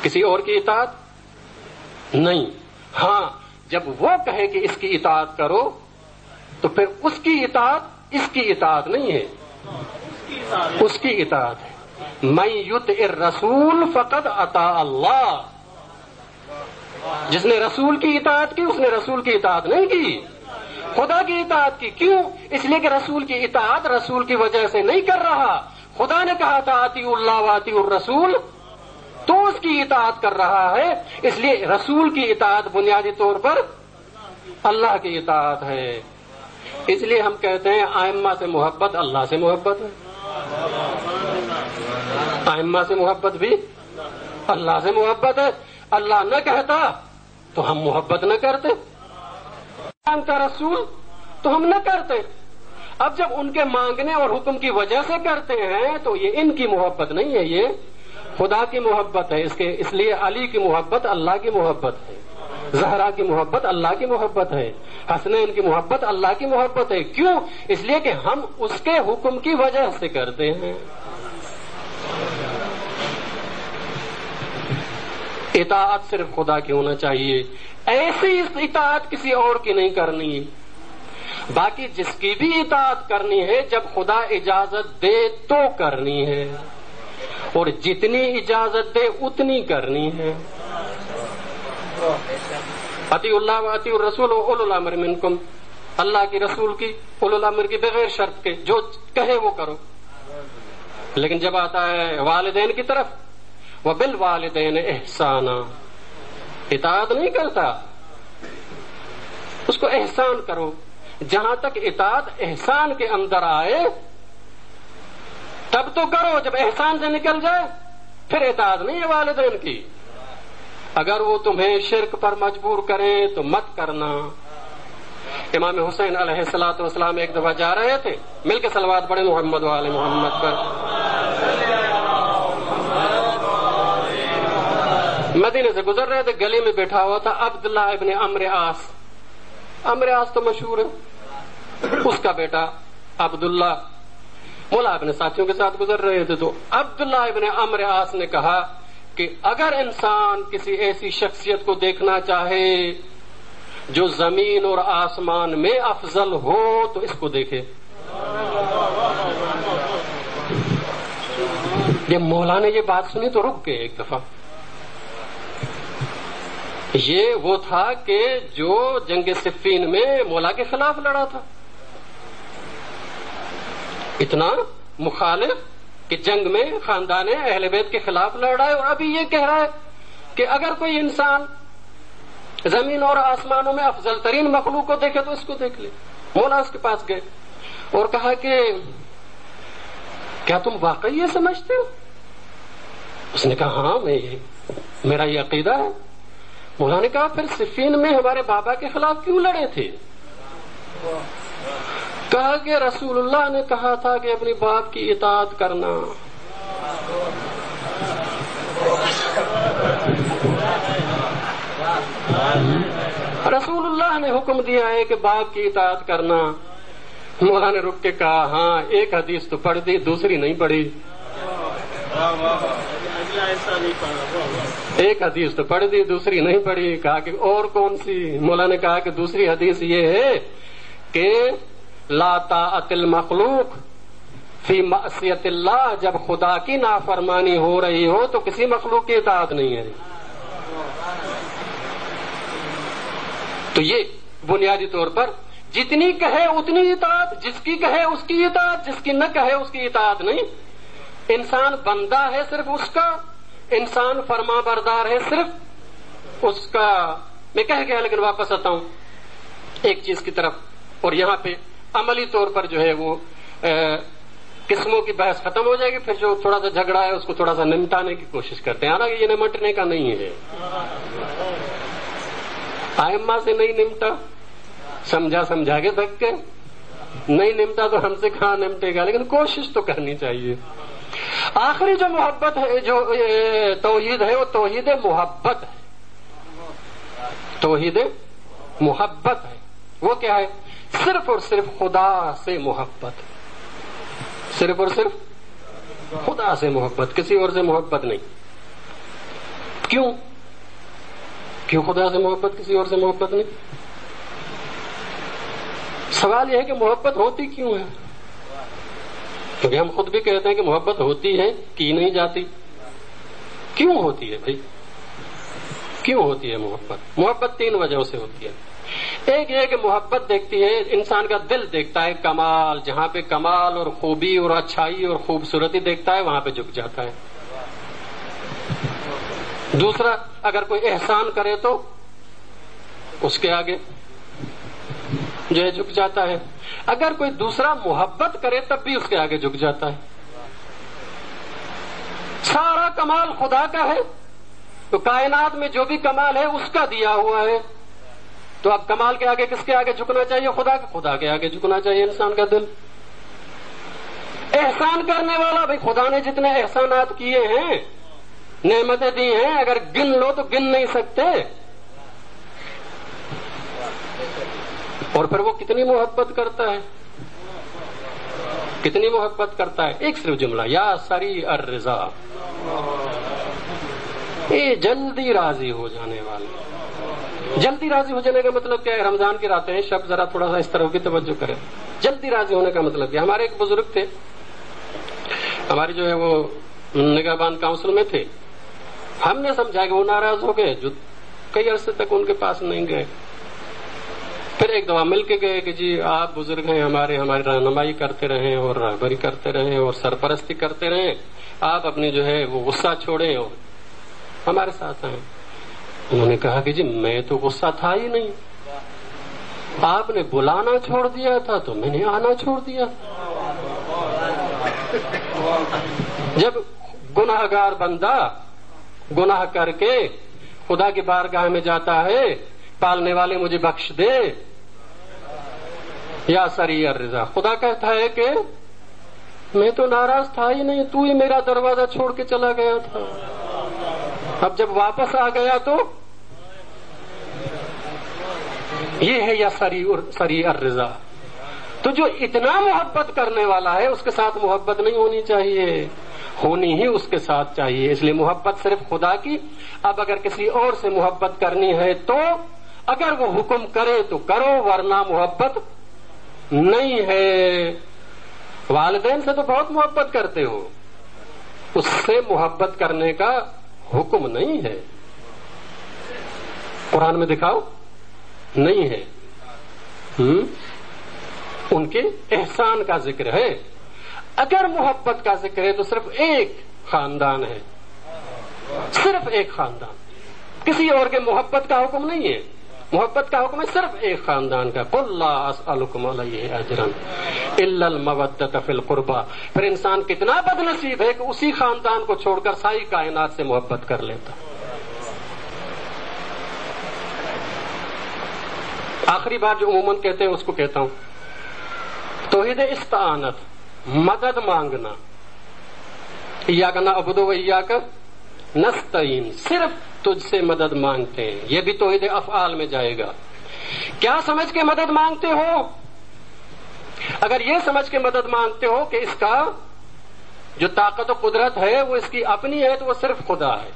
کسی اور کی اطاعت نہیں. ہاں جب وہ کہے کہ اس کی اطاعت کرو تو پھر اس کی اطاعت اس کی اطاعت نہیں ہے, اس کی اطاعت ہے. من یطع الرسول فقد اطاع اللہ. جس نے رسول کی اطاعت کی اس نے رسول کی اطاعت نہیں کی, خدا کی اطاعت کی. کیوں؟ اس لیے کہ رسول کی اطاعت رسول کی وجہ سے نہیں کر رہا. خدا نے کہا تھا اطیعوا اللہ واطیعوا الرسول, تو اس کی اطاعت کر رہا ہے. اس لیے رسول کی اطاعت بنیادی طور پر اللہ کی اطاعت ہے. اس لیے ہم کہتے ہیں ائمہ سے محبت اللہ سے محبت ہے, ائمہ سے محبت بھی اللہ سے محبت ہے. اللہ نہ کہتا تو ہم محبت نہ کرتے, مانگتا رسول تو ہم نہ کرتے. اب جب ان کے مانگنے اور حکم کی وجہ سے کرتے ہیں تو یہ ان کی محبت نہیں ہے, یہ خدا کی محبت ہے. اس لیے علی کی محبت اللہ کی محبت ہے, زہرا کی محبت اللہ کی محبت ہے, حسنین کی محبت اللہ کی محبت ہے. کیوں؟ اس لیے کہ ہم اس کے حکم کی وجہ سے کرتے ہیں. اطاعت صرف خدا کی ہونا چاہیے, ایسی اطاعت کسی اور کی نہیں کرنی. باقی جس کی بھی اطاعت کرنی ہے جب خدا اجازت دے تو کرنی ہے, اور جتنی اجازت دے اتنی کرنی ہے. اطیعوا اللہ واطیعوا الرسول واولو الامر منکم, اللہ کی رسول کی اولو الامر کی بغیر شرط کے جو کہے وہ کرو. لیکن جب آتا ہے والدین کی طرف وبالوالدین احسانا, اطاعت نہیں کرتا, اس کو احسان کرو. جہاں تک اطاعت احسان کے اندر آئے تب تو کرو, جب احسان سے نکل جائے پھر اطاعت نہیں ہے والدین کی. اگر وہ تمہیں شرک پر مجبور کریں تو مت کرنا. امام حسین علیہ الصلوۃ والسلام ایک دفعہ جا رہے تھے, مل کے صلوات پڑھیں محمد وآل محمد پر. مدینے سے گزر رہے تھے, گلی میں بیٹھا ہوا تھا عبداللہ ابن عمرو عاص. عمرو عاص تو مشہور ہے, اس کا بیٹا عبداللہ. مولا اپنے ساتھیوں کے ساتھ گزر رہے تھے تو عبداللہ ابن عمرو عاص نے کہا کہ اگر انسان کسی ایسی شخصیت کو دیکھنا چاہے جو زمین اور آسمان میں افضل ہو تو اس کو دیکھے. یہ مولا نے یہ بات سنی تو رک گئے ایک دفعہ. یہ وہ تھا کہ جو جنگ صفین میں مولا کے خلاف لڑا تھا, اتنا مخالف کہ جنگ میں خاندان اہل بیت کے خلاف لڑ رہا ہے, اور ابھی یہ کہہ رہا ہے کہ اگر کوئی انسان زمین اور آسمانوں میں افضل ترین مخلوق کو دیکھے تو اس کو دیکھ لے. مولا اس کے پاس گئے اور کہا کہ کیا تم واقعی یہ سمجھتے ہو؟ اس نے کہا ہاں میرا یہ عقیدہ ہے. مولا نے کہا پھر صفین میں ہمارے بابا کے خلاف کیوں لڑے تھے؟ کہا کہ رسول اللہ نے کہا تھا کہ اپنی باپ کی اطاعت کرنا. رسول اللہ نے حکم دیا ہے کہ باپ کی اطاعت کرنا. مولا نے رک کے کہا ہاں ایک حدیث تو پڑھ دی دوسری نہیں پڑھی. ایک حدیث تو پڑھ دی دوسری نہیں پڑھی. کہا کہ اور کون سی؟ مولا نے کہا کہ دوسری حدیث یہ ہے کہ لا طاعت المخلوق فی معصیت اللہ. جب خدا کی نافرمانی ہو رہی ہو تو کسی مخلوق کی اطاعت نہیں ہے. تو یہ بنیادی طور پر جتنی کہے اتنی اطاعت، جس کی کہے اس کی اطاعت، جس کی نہ کہے اس کی اطاعت نہیں. انسان بندہ ہے صرف اس کا، انسان فرما بردار ہے صرف اس کا. میں کہہ گیا لیکن واپس آتا ہوں ایک چیز کی طرف، اور یہاں پہ عملی طور پر جو ہے وہ قسموں کی بحث ختم ہو جائے گی. پھر جو تھوڑا سا جھگڑا ہے اس کو تھوڑا سا نمٹانے کی کوشش کرتے ہیں. حالانکہ یہ نمٹنے کا نہیں ہے. ائمہ سے نہیں نمٹا، سمجھا کے تھک کے نہیں نمٹا تو ہم سے کہاں نمٹے گا. لیکن کوشش تو کرنی چاہیے. آخری جو محبت ہے، جو توحید ہے، وہ توحید محبت ہے. توحید محبت ہے. وہ کیا ہے؟ صرف اور صرف خدا سے محبت. صرف اور صرف خدا سے محبت، کسی اور سے محبت نہیں. کیوں خدا سے محبت، کسی اور سے محبت نہیں؟ سوال یہ ہے کہ محبت ہوتی کیوں ہے؟ کیونکہ ہم خود بھی کہتے ہیں کہ محبت ہوتی ہے، کی نہیں جاتی. کیوں ہوتی ہے بھائی؟ کیوں ہوتی ہے محبت؟ محبت 3 وجہوں سے ہوتی ہے. ایک یہ کہ محبت دیکھتی ہے، انسان کا دل دیکھتا ہے کمال. جہاں پہ کمال اور خوبی اور اچھائی اور خوبصورتی دیکھتا ہے وہاں پہ جھک جاتا ہے. دوسرا، اگر کوئی احسان کرے تو اس کے آگے جو ہے جھک جاتا ہے. اگر کوئی دوسرا محبت کرے تب بھی اس کے آگے جھک جاتا ہے. سارا کمال خدا کا ہے تو کائنات میں جو بھی کمال ہے اس کا دیا ہوا ہے. تو اب کمال کے آگے کس کے آگے جھکنا چاہیے؟ خدا کے آگے جھکنا چاہیے انسان کا دل. احسان کرنے والا، بھائی خدا نے جتنے احسانات کیے ہیں، نعمتیں دی ہیں، اگر گن لو تو گن نہیں سکتے. اور پھر وہ کتنی محبت کرتا ہے، کتنی محبت کرتا ہے. ایک صرف جملہ، یا سری الرضا، یہ جلدی راضی ہو جانے والا. جلدی راضی ہو جانے کا مطلب کیا ہے؟ رمضان کی راتیں ہیں، شب ذرا تھوڑا سا اس طرح کی توجہ کریں. جلدی راضی ہونے کا مطلب کیا؟ ہمارے ایک بزرگ تھے، ہماری جو ہے وہ نگہبان کاؤنسل میں تھے. ہم نے سمجھا کہ وہ ناراض ہو گئے، جو کئی عرصے تک ان کے پاس نہیں گئے. پھر ایک دفعہ مل کے گئے کہ جی آپ بزرگ ہیں، ہماری رہنمائی کرتے رہیں اور رہبری کرتے رہیں اور سرپرستی کرتے رہیں. آپ اپنی جو ہے وہ غصہ چھوڑیں اور ہمارے ساتھ آئیں. انہوں نے کہا کہ جی میں تو غصہ تھا ہی نہیں، آپ نے بلانا چھوڑ دیا تھا تو میں نے آنا چھوڑ دیا. جب گناہگار بندہ گناہ کر کے خدا کی بارگاہ میں جاتا ہے، پالنے والے مجھے بخش دے، یا سری الرضا، خدا کہتا ہے کہ میں تو ناراض تھا ہی نہیں، تو ہی میرا دروازہ چھوڑ کے چلا گیا تھا. اب جب واپس آ گیا تو یہ ہے یا سری الرضا. تو جو اتنا محبت کرنے والا ہے اس کے ساتھ محبت نہیں ہونی چاہیے، ہونی ہی اس کے ساتھ چاہیے. اس لیے محبت صرف خدا کی. اب اگر کسی اور سے محبت کرنی ہے تو اگر وہ حکم کرے تو کرو، ورنہ محبت نہیں ہے. والدین سے تو بہت محبت کرتے ہو، اس سے محبت کرنے کا حکم نہیں ہے. قرآن میں دکھاؤ، نہیں ہے. ان کے احسان کا ذکر ہے. اگر محبت کا ذکر ہے تو صرف ایک خاندان ہے، صرف ایک خاندان، کسی اور کے محبت کا حکم نہیں ہے. محبت کا حکم ہے صرف ایک خاندان کا. قل لا اسألکم علیہ اجرا الا المودۃ فی القربى. پھر انسان کتنا بد نصیب ہے کہ اسی خاندان کو چھوڑ کر ساری کائنات سے محبت کر لیتا. آخری بار جو عموماً کہتے ہیں اس کو کہتا ہوں. توحید استعانت، مدد مانگنا، ایاک نعبد و ایاک نستعین، صرف تجھ سے مدد مانگتے ہیں، یہ بھی توحید افعال میں جائے گا۔ کیا سمجھ کے مدد مانگتے ہو؟ اگر یہ سمجھ کے مدد مانگتے ہو کہ اس کا جو طاقت و قدرت ہے وہ اس کی اپنی ہے تو وہ صرف خدا ہے،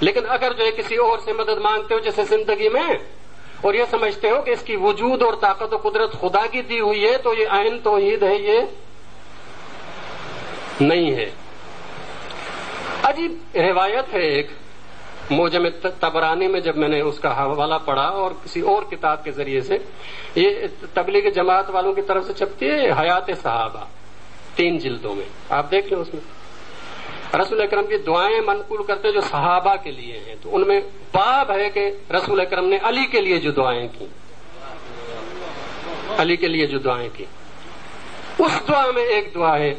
لیکن اگر جو ہے کسی اور سے مدد مانگتے ہو جیسے زندگی میں، اور یہ سمجھتے ہو کہ اس کی وجود اور طاقت و قدرت خدا کی دی ہوئی ہے، تو یہ عین توحید ہے، یہ نہیں ہے۔ عجیب روایت ہے ایک موجم طبرانی میں، جب میں نے اس کا حوالہ پڑھا اور کسی اور کتاب کے ذریعے سے، یہ تبلیغ جماعت والوں کی طرف سے چھپتی ہے، حیات صحابہ 3 جلدوں میں، آپ دیکھ لیں۔ اس میں رسول اکرم کی دعائیں منقول کرتے جو صحابہ کے لیے ہیں، تو ان میں باب ہے کہ رسول اکرم نے علی کے لیے جو دعائیں کی، علی کے لیے جو دعائیں کی، اس دعا میں ایک دعا ہے،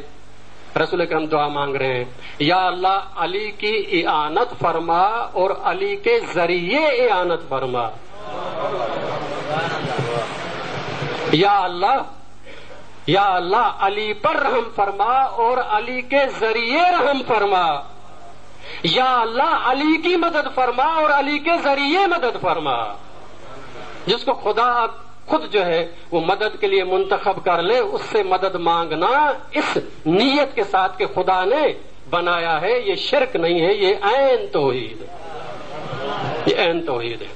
رسول اکرم دعا مانگ رہے ہیں، یا اللہ علی کی اعانت فرما اور علی کے ذریعے اعانت فرما، یا اللہ علی پر رحم فرما اور علی کے ذریعے رحم فرما، یا اللہ علی کی مدد فرما اور علی کے ذریعے مدد فرما۔ جس کو خدا خود جو ہے وہ مدد کے لیے منتخب کر لے، اس سے مدد مانگنا اس نیت کے ساتھ کہ خدا نے بنایا ہے، یہ شرک نہیں ہے، یہ عین توحید ہے، یہ عین توحید ہے۔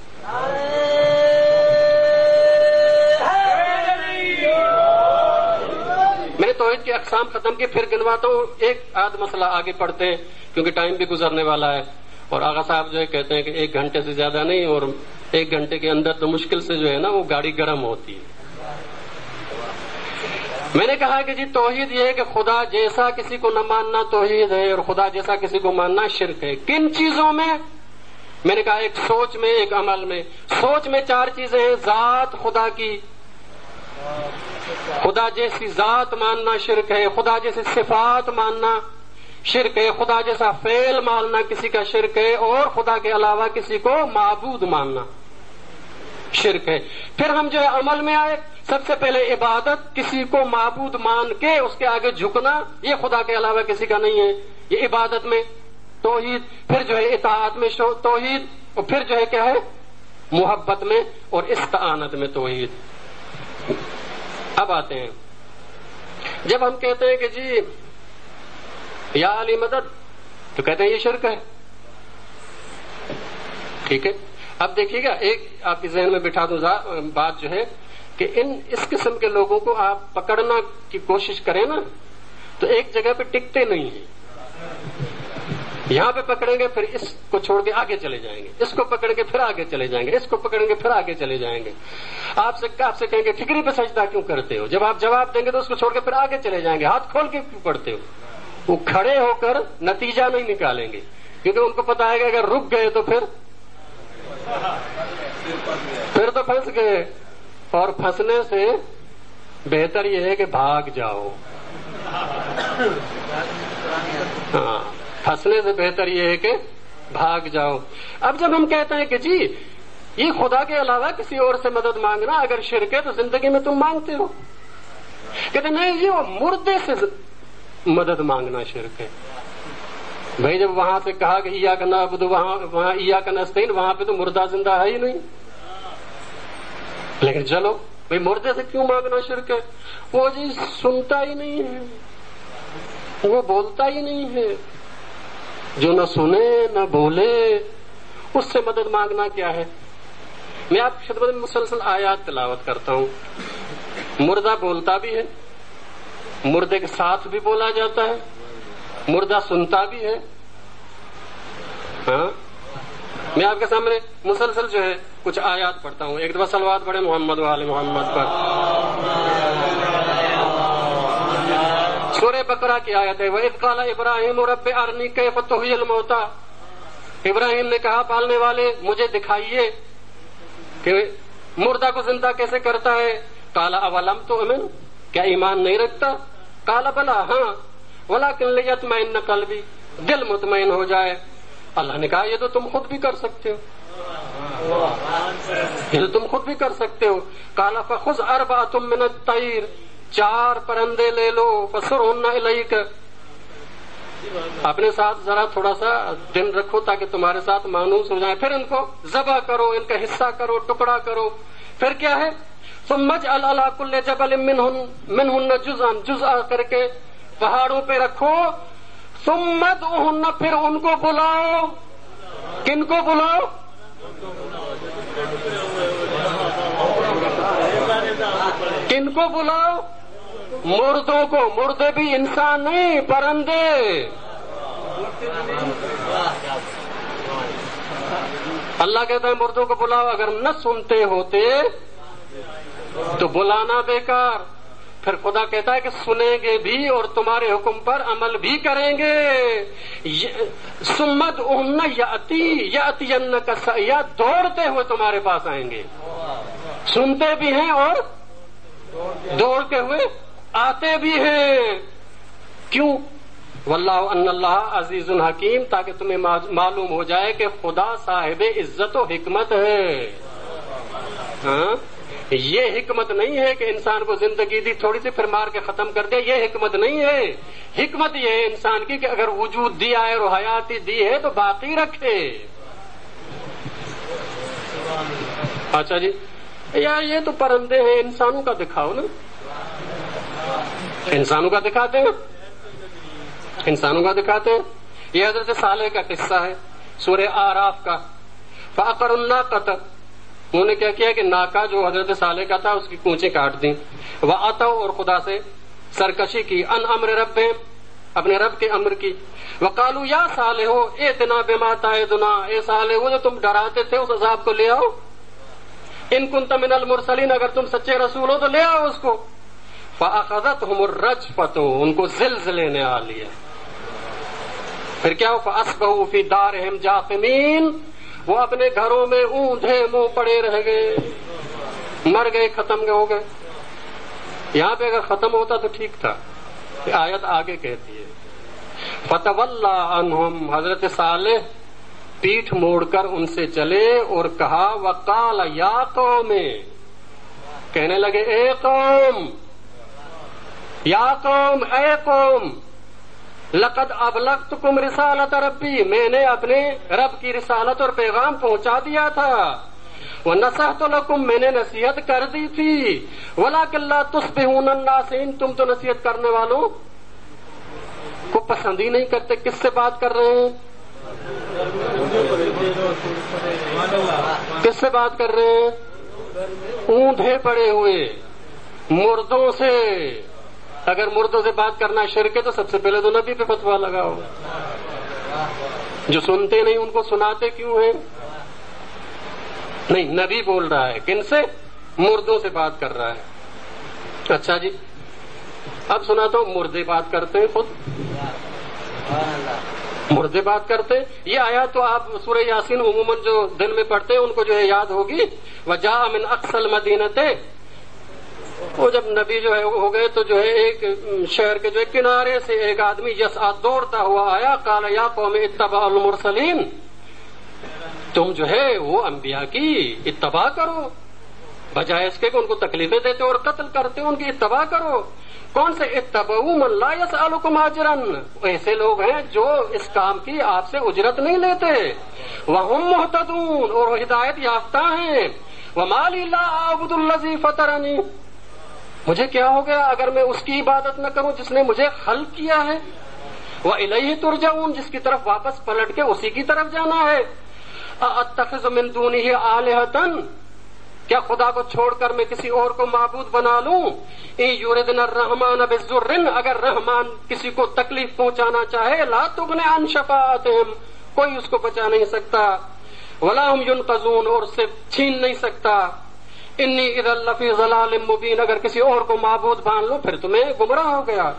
میں نے توحید کی اقسام ختم کی، پھر گنواتا ہوں، ایک آدھ مسئلہ آگے پڑھتے ہیں کیونکہ ٹائم بھی گزرنے والا ہے، اور آغا صاحب جو ہے کہتے ہیں کہ 1 گھنٹے سے زیادہ نہیں، اور 1 گھنٹے کے اندر تو مشکل سے جو ہے نا وہ گاڑی گرم ہوتی ہے۔ میں نے کہا کہ جی توحید یہ ہے کہ خدا جیسا کسی کو نہ ماننا توحید ہے، اور خدا جیسا کسی کو ماننا شرک ہے۔ کن چیزوں میں؟ میں نے کہا ایک سوچ میں، ایک عمل میں۔ سوچ میں 4 چیزیں ہیں، ذات خدا کی، خدا جیسی ذات ماننا شرک ہے، خدا جیسی صفات ماننا شرک ہے، خدا جیسا فعل ماننا کسی کا شرک ہے، اور خدا کے علاوہ کسی کو معبود ماننا شرک ہے۔ پھر ہم جو ہے عمل میں آئے، سب سے پہلے عبادت، کسی کو معبود مان کے اس کے آگے جھکنا، یہ خدا کے علاوہ کسی کا نہیں ہے، یہ عبادت میں توحید۔ پھر جو ہے اطاعت میں توحید، اور پھر جو ہے کیا ہے محبت میں اور استعانت میں توحید۔ اب آتے ہیں، جب ہم کہتے ہیں کہ جی یا علی مدد، تو کہتے ہیں یہ شرک ہے، ٹھیک ہے۔ اب دیکھیے گا، ایک آپ کے ذہن میں بٹھا دوں بات جو ہے کہ اس قسم کے لوگوں کو آپ پکڑنا کی کوشش کریں نا، تو ایک جگہ پہ ٹکتے نہیں ہیں، یہاں پہ پکڑیں گے پھر اس کو چھوڑ کے آگے چلے جائیں گے، اس کو پکڑ کے پھر آگے چلے جائیں گے، اس کو پکڑیں گے پھر آگے چلے جائیں گے۔ آپ سے کہیں گے ٹھکری پہ سجدہ کیوں کرتے ہو؟ جب آپ جواب دیں گے تو اس کو چھوڑ کے پھر آگے چلے جائیں گے۔ ہاتھ کھول کے کیوں پڑھتے ہو؟ وہ کھڑے ہو کر نتیجہ نہیں نکالیں گے، کیونکہ ان کو پتا ہے کہ اگر رک گئے تو پھر تو پھنس گئے، اور پھنسنے سے بہتر یہ ہے کہ بھاگ جاؤ۔ ہاں، پھنسنے سے بہتر یہ ہے کہ بھاگ جاؤ۔ اب جب ہم کہتے ہیں کہ جی یہ خدا کے علاوہ کسی اور سے مدد مانگنا اگر شرک ہے تو زندگی میں تم مانگتے ہو، کہتے نہیں جی وہ مردے سے مدد مانگنا شرک ہے۔ بھائی جب وہاں سے کہا کہ ایاک نعبد، وہاں ایاک نستعین، وہاں پہ تو مردہ زندہ ہے ہی نہیں، لیکن چلو بھائی مردے سے کیوں مانگنا شرک ہے؟ وہ جی سنتا ہی نہیں ہے، وہ بولتا ہی نہیں ہے، جو نہ سنے نہ بولے اس سے مدد مانگنا کیا ہے؟ میں آپ کی خدمت میں مسلسل آیات تلاوت کرتا ہوں، مردہ بولتا بھی ہے، مردے کے ساتھ بھی بولا جاتا ہے، مردہ سنتا بھی ہے۔ ہاں، میں آپ کے سامنے مسلسل جو ہے کچھ آیات پڑھتا ہوں، ایک دفعہ صلوات پڑھے محمد و آل محمد پر۔ سورہ بقرہ کی آیت ہے، وَإِذْ قَالَ إِبْرَاهِيمُ رَبِّ أَرْنِي كَيْفَ تُحْيِي الْمَوْتَىٰ، ابراہیم نے کہا پالنے والے مجھے دکھائیے کہ مردہ کو زندہ کیسے کرتا ہے۔ قَالَ أَوَلَمْ تُؤْمِنْ، کیا ایمان نہیں رکھتا؟ قَالَ بَلَىٰ، ہاں، وَلَٰكِن لِيَطْمَئِنَّ قَلْبِي، دل مطمئن ہو جائے۔ اللہ نے کہا یہ تو تم خود بھی کر سکتے ہو، یہ تو تم خود بھی کر سکتے ہو۔ قَالَ فَخُذْ أَرْبَعَةٌ مِّنَ الطَّيْرِ، 4 پرندے لے لو، فسرہن الیک، اپنے ساتھ ذرا تھوڑا سا دن رکھو تاکہ تمہارے ساتھ مانوس ہو جائیں، پھر ان کو ذبح کرو، ان کا حصہ کرو، ٹکڑا کرو. پھر کیا ہے؟ ثم اجعل علی کل جبل منہن جزءا، جزء کر کے پہاڑوں پہ رکھو. ثم ادعوہن، پھر ان کو بلاؤ. کن کو بلاؤ؟ کن کو بلاؤ؟ مردوں کو. مردے بھی انسان نہیں، پرندے. اللہ کہتا ہے مردوں کو بلاؤ. اگر نہ سنتے ہوتے تو بلانا بیکار. پھر خدا کہتا ہے کہ سنیں گے بھی اور تمہارے حکم پر عمل بھی کریں گے. سمت ان یاتینک سعیا، دوڑتے ہوئے تمہارے پاس آئیں گے. سنتے بھی ہیں اور دوڑتے ہوئے آتے بھی ہیں. کیوں؟ واللہ ان اللہ عزیز حکیم، تاکہ تمہیں معلوم ہو جائے کہ خدا صاحب عزت و حکمت ہے. ہاں، یہ حکمت نہیں ہے کہ انسان کو زندگی دی تھوڑی سی پھر مار کے ختم کر دے. یہ حکمت نہیں ہے. حکمت یہ ہے انسان کی کہ اگر وجود دیا ہے اور حیاتی دی ہے تو باقی رکھے. اچھا جی، یار یہ تو پرندے ہیں، انسانوں کا دکھاؤ نا. انسانوں کا دکھاتے ہیں، انسانوں کا دکھاتے ہیں. یہ حضرت صالح کا قصہ ہے سورہ آراف کا. فعقروا الناقۃ، انہوں نے کیا کیا کہ ناکا جو حضرت صالح کا تھا اس کی کونچیں کاٹ دیں. وَأَتَوْا، اور خدا سے سرکشی کی. ان امر ربہم، اپنے رب کے امر کی. وَقَالُوا يَا صَالِحُ ائْتِنَا بِمَا تَعِدُنَا، اے صالح جو تم ڈراتے تھے اس عذاب کو لے آؤ. ان كنت من المرسلین، اگر تم سچے رسول ہو تو لے آؤ اس کو. فَأَخَذَتْهُمُ الرَّجْفَةُ، ان کو زلزلے نے آ لیا. پھر کیا ہو؟ فَأَصْبَحُوا فِي دَارِهِمْ جَاثِمِينَ، وہ اپنے گھروں میں اوندھے منہ پڑے رہ گئے، مر گئے، ختم ہو گئے. یہاں پہ اگر ختم ہوتا تو ٹھیک تھا. آیت آگے کہتی ہے فَتَوَلَّى عَنْهُمْ، حضرت صالح پیٹھ موڑ کر ان سے چلے اور کہا وَقَالَ يَا قَوْمِ، کہنے لگے اے قوم، یا قوم، اے قوم، لقد ابلغتکم رسالت ربی، میں نے اپنے رب کی رسالت اور پیغام پہنچا دیا تھا. ونصحت لکم، میں نے نصیحت کر دی تھی. ولکن لا تصبحون الناصحین، تم تو نصیحت کرنے والوں کو پسند ہی نہیں کرتے. کس سے بات کر رہے ہیں؟ کس سے بات کر رہے ہیں؟ اوندھے پڑے ہوئے مردوں سے. اگر مردوں سے بات کرنا شرک ہے تو سب سے پہلے تو نبی پہ فتوا لگاؤ. جو سنتے نہیں ان کو سناتے کیوں ہیں؟ نہیں، نبی بول رہا ہے. کن سے؟ مردوں سے بات کر رہا ہے. اچھا جی، اب سنا تو مردے بات کرتے ہیں، خود مردے بات کرتے. یہ آیا تو آپ سورہ یاسین عموماً جو دن میں پڑھتے ہیں ان کو جو ہے یاد ہوگی. وَجَاءَ مِنْ أَقْصَى الْمَدِينَةِ، وہ جب نبی جو ہے ہو گئے تو جو ہے ایک شہر کے جو ہے کنارے سے ایک آدمی یسعی دوڑتا ہوا آیا. قال یا قوم اتبعوا المرسلین، تم جو ہے وہ انبیاء کی اتباع کرو، بجائے اس کے کہ ان کو تکلیفیں دیتے اور قتل کرتے ان کی اتباع کرو. کون سے؟ اتبعوا من لا یسألکم اجرا، ایسے لوگ ہیں جو اس کام کی آپ سے اجرت نہیں لیتے. وہم مہتدون، اور ہدایت یافتہ ہیں. وما لی لا اعبد الذی فطرنی، مجھے کیا ہو گیا اگر میں اس کی عبادت نہ کروں جس نے مجھے خلق کیا ہے. وَإِلَيْهِ تُرْجَعُونَ، جس کی طرف واپس پلٹ کے اسی کی طرف جانا ہے. أَأَتَّخِذُ مِن دُونِهِ آلِهَةً، کیا خدا کو چھوڑ کر میں کسی اور کو معبود بنا لوں. إِن يُرِدْنَا الرَّحْمَٰنَ بِالضُّرٍّ، اگر رحمان کسی کو تکلیف پہنچانا چاہے، لَا تُغْنِ عَن شَفَاعَتِهِمْ، کوئی اس کو بچا نہیں سکتا. وَلَا هُمْ يُنقَذُونَ، اور اس سے چھین نہیں سکتا. انی اذا لفی ضلال مبین، اگر کسی اور کو معبود مان لو پھر تمہیں گمراہ ہو گیا.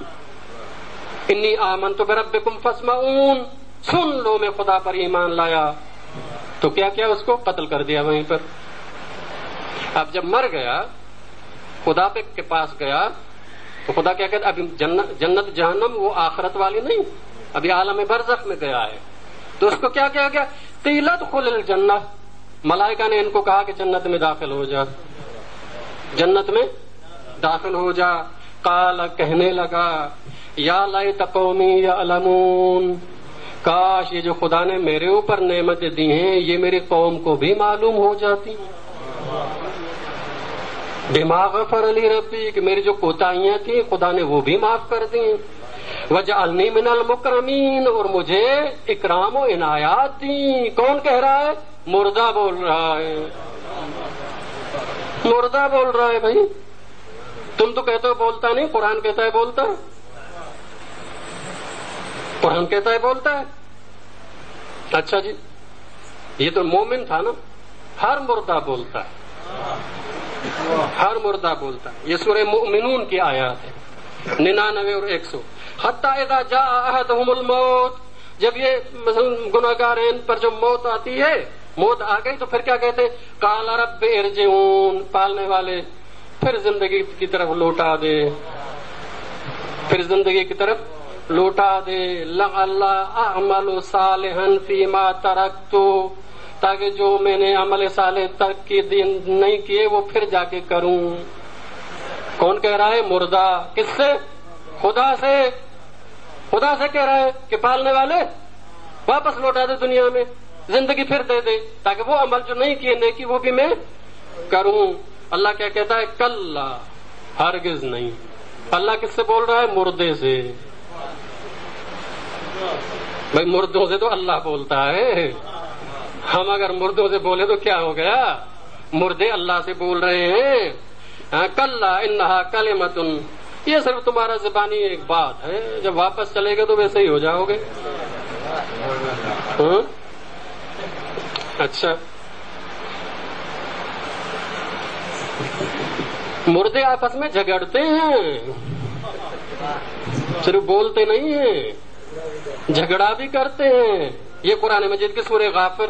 انی آمنت بربکم فاسمعون، سن لو میں خدا پر ایمان لایا. تو کیا کیا؟ اس کو قتل کر دیا وہیں پر. اب جب مر گیا خدا کے پاس گیا تو خدا کیا کہتا؟ ابھی جنت جہنم وہ آخرت والی نہیں، ابھی عالم برزخ میں گیا ہے. تو اس کو کیا کیا گیا؟ قیل ادخل الجنہ، ملائکہ نے ان کو کہا کہ جنت میں داخل ہو جا، جنت میں داخل ہو جا. قال کہنے لگا یا لیت قومی یعلمون، کاش یہ جو خدا نے میرے اوپر نعمتیں دی ہیں یہ میری قوم کو بھی معلوم ہو جاتی. بما غفر لی ربی، کہ میری جو کوتاہیاں تھیں خدا نے وہ بھی معاف کر دی. وجعلنی من المکرمین، اور مجھے اکرام و عنایات دی. کون کہہ رہا ہے؟ مردہ بول رہا ہے. مردہ بول رہا ہے. بھائی تم تو کہتے ہو بولتا نہیں، قرآن کہتا ہے بولتا ہے. قرآن کہتا ہے بولتا ہے. اچھا جی، یہ تو مومن تھا نا. ہر مردہ بولتا ہے، ہر مردہ بولتا ہے. یہ سورہ مؤمنون کی آیات ہے 99 اور 100. حتی اذا جاء احدهم الموت، جب یہ مثلا گناہگار ہیں ان پر جو موت آتی ہے، موت آ گئی تو پھر کیا کہتے؟ قال رب ارجعون، پالنے والے پھر زندگی کی طرف لوٹا دے، پھر زندگی کی طرف لوٹا دے. لعل اعمل صالحا فیما ترکت، تاکہ جو میں نے عمل صالح ترک کی دین نہیں کیے وہ پھر جا کے کروں. کون کہہ رہا ہے؟ مردہ. کس سے؟ خدا سے. خدا سے کہہ رہا ہے کہ پالنے والے واپس لوٹا دے دنیا میں، زندگی پھر دے دے تاکہ وہ عمل جو نہیں کیے نیکی وہ بھی میں کروں. اللہ کیا کہتا ہے؟ کلا، ہرگز نہیں. اللہ کس سے بول رہا ہے؟ مردے سے. بھائی مردوں سے تو اللہ بولتا ہے، ہم اگر مردوں سے بولے تو کیا ہو گیا؟ مردے اللہ سے بول رہے ہیں. کلا انہا کلمۃ، یہ صرف تمہارا زبانی ایک بات ہے، جب واپس چلے گا تو ویسے ہی ہو جاؤ گے. اچھا، مردے آپس میں جھگڑتے ہیں، صرف بولتے نہیں ہیں، جھگڑا بھی کرتے ہیں. یہ قرآن مجید کی سورہ غافر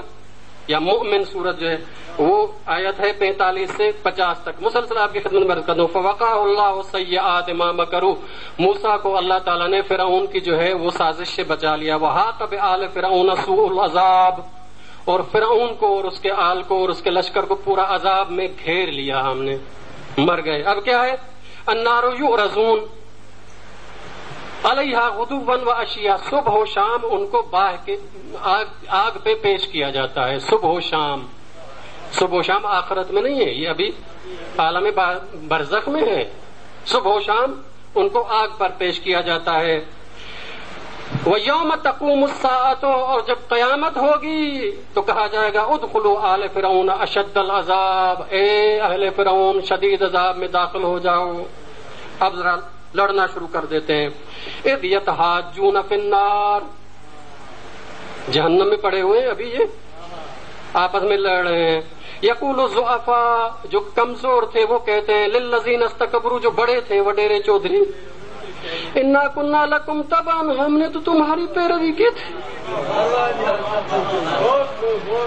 یا مؤمن سورت جو ہے وہ آیت ہے 45 سے 50 تک. مسلسل آپ کی خدمت میں عرض کر دوں. فوقع اللہ سیئات ما مکروا، موسیٰ کو اللہ تعالیٰ نے فرعون کی جو ہے وہ سازش سے بچا لیا. وحاق بآل فرعون سوء العذاب، اور فرعون کو اور اس کے آل کو اور اس کے لشکر کو پورا عذاب میں گھیر لیا ہم نے، مر گئے. اب کیا ہے؟ النار یعرضون علیہا غدوا وعشیا، صبح و شام ان کو باہ کے آگ پہ پیش کیا جاتا ہے. صبح و شام، صبح و شام آخرت میں نہیں ہے، یہ ابھی عالم برزخ میں ہے. صبح و شام ان کو آگ پر پیش کیا جاتا ہے. وَيَوْمَ تَقُومُ السَّاعَةُ، اور جب قیامت ہوگی تو کہا جائے گا ادخلوا آل فرعون اشد العذاب، اے اہل فرعون شدید عذاب میں داخل ہو جاؤ. اب ذرا لڑنا شروع کر دیتے ہیں. اذ یتحاجون فی النار، جہنم میں پڑے ہوئے ہیں ابھی، یہ آپس میں لڑ رہے ہیں. یقول الضعفاء، جو کمزور تھے وہ کہتے ہیں، للذین استکبروا، جو بڑے تھے وڈیرے چودھری، انا کنا لکم تبعا، ہم نے تو تمہاری پیروی کی تھی.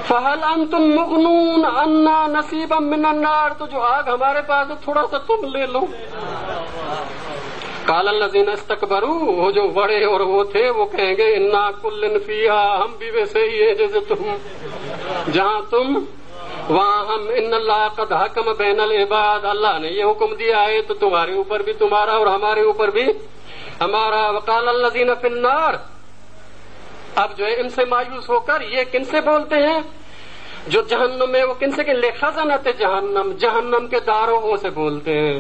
فہل انتم مغنون عنا نصیبا من النار، تو جو آگ ہمارے پاس ہے تھوڑا سا تم لے لو. قال الذین استکبروا، وہ جو بڑے اور وہ تھے وہ کہیں گے انا کل فیہا، ہم بھی ویسے ہی ہیں جیسے تم، جہاں تم وہاں ہم. ان اللہ قد حکم بین العباد، اللہ نے یہ حکم دیا ہے تو تمہارے اوپر بھی تمہارا اور ہمارے اوپر بھی ہمارا. وقال الذین فی النار، اب جو ہے ان سے مایوس ہو کر یہ کن سے بولتے ہیں جو جہنم میں، وہ کن سے کہ لخزنۃ جہنم، جہنم کے داروغوں سے بولتے ہیں.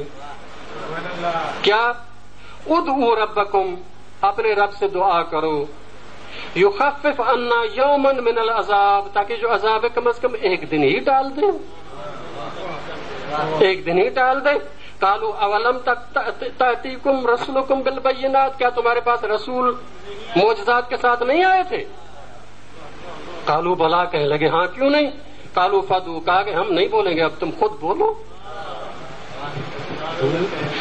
کیا؟ ادعوا ربکم، اپنے رب سے دعا کرو. یخفف عنا یوما من العذاب، تاکہ جو عذاب ہے کم از کم ایک دن ہی ڈال دے، ایک دن ہی ڈال دے. قالوا اولم تأتیکم رسولکم بالبینات، کیا تمہارے پاس رسول معجزات کے ساتھ نہیں آئے تھے؟ قالوا بلا، کہنے لگے ہاں کیوں نہیں. قالوا فدعوا، کہا کہ ہم نہیں بولیں گے، اب تم خود بولو.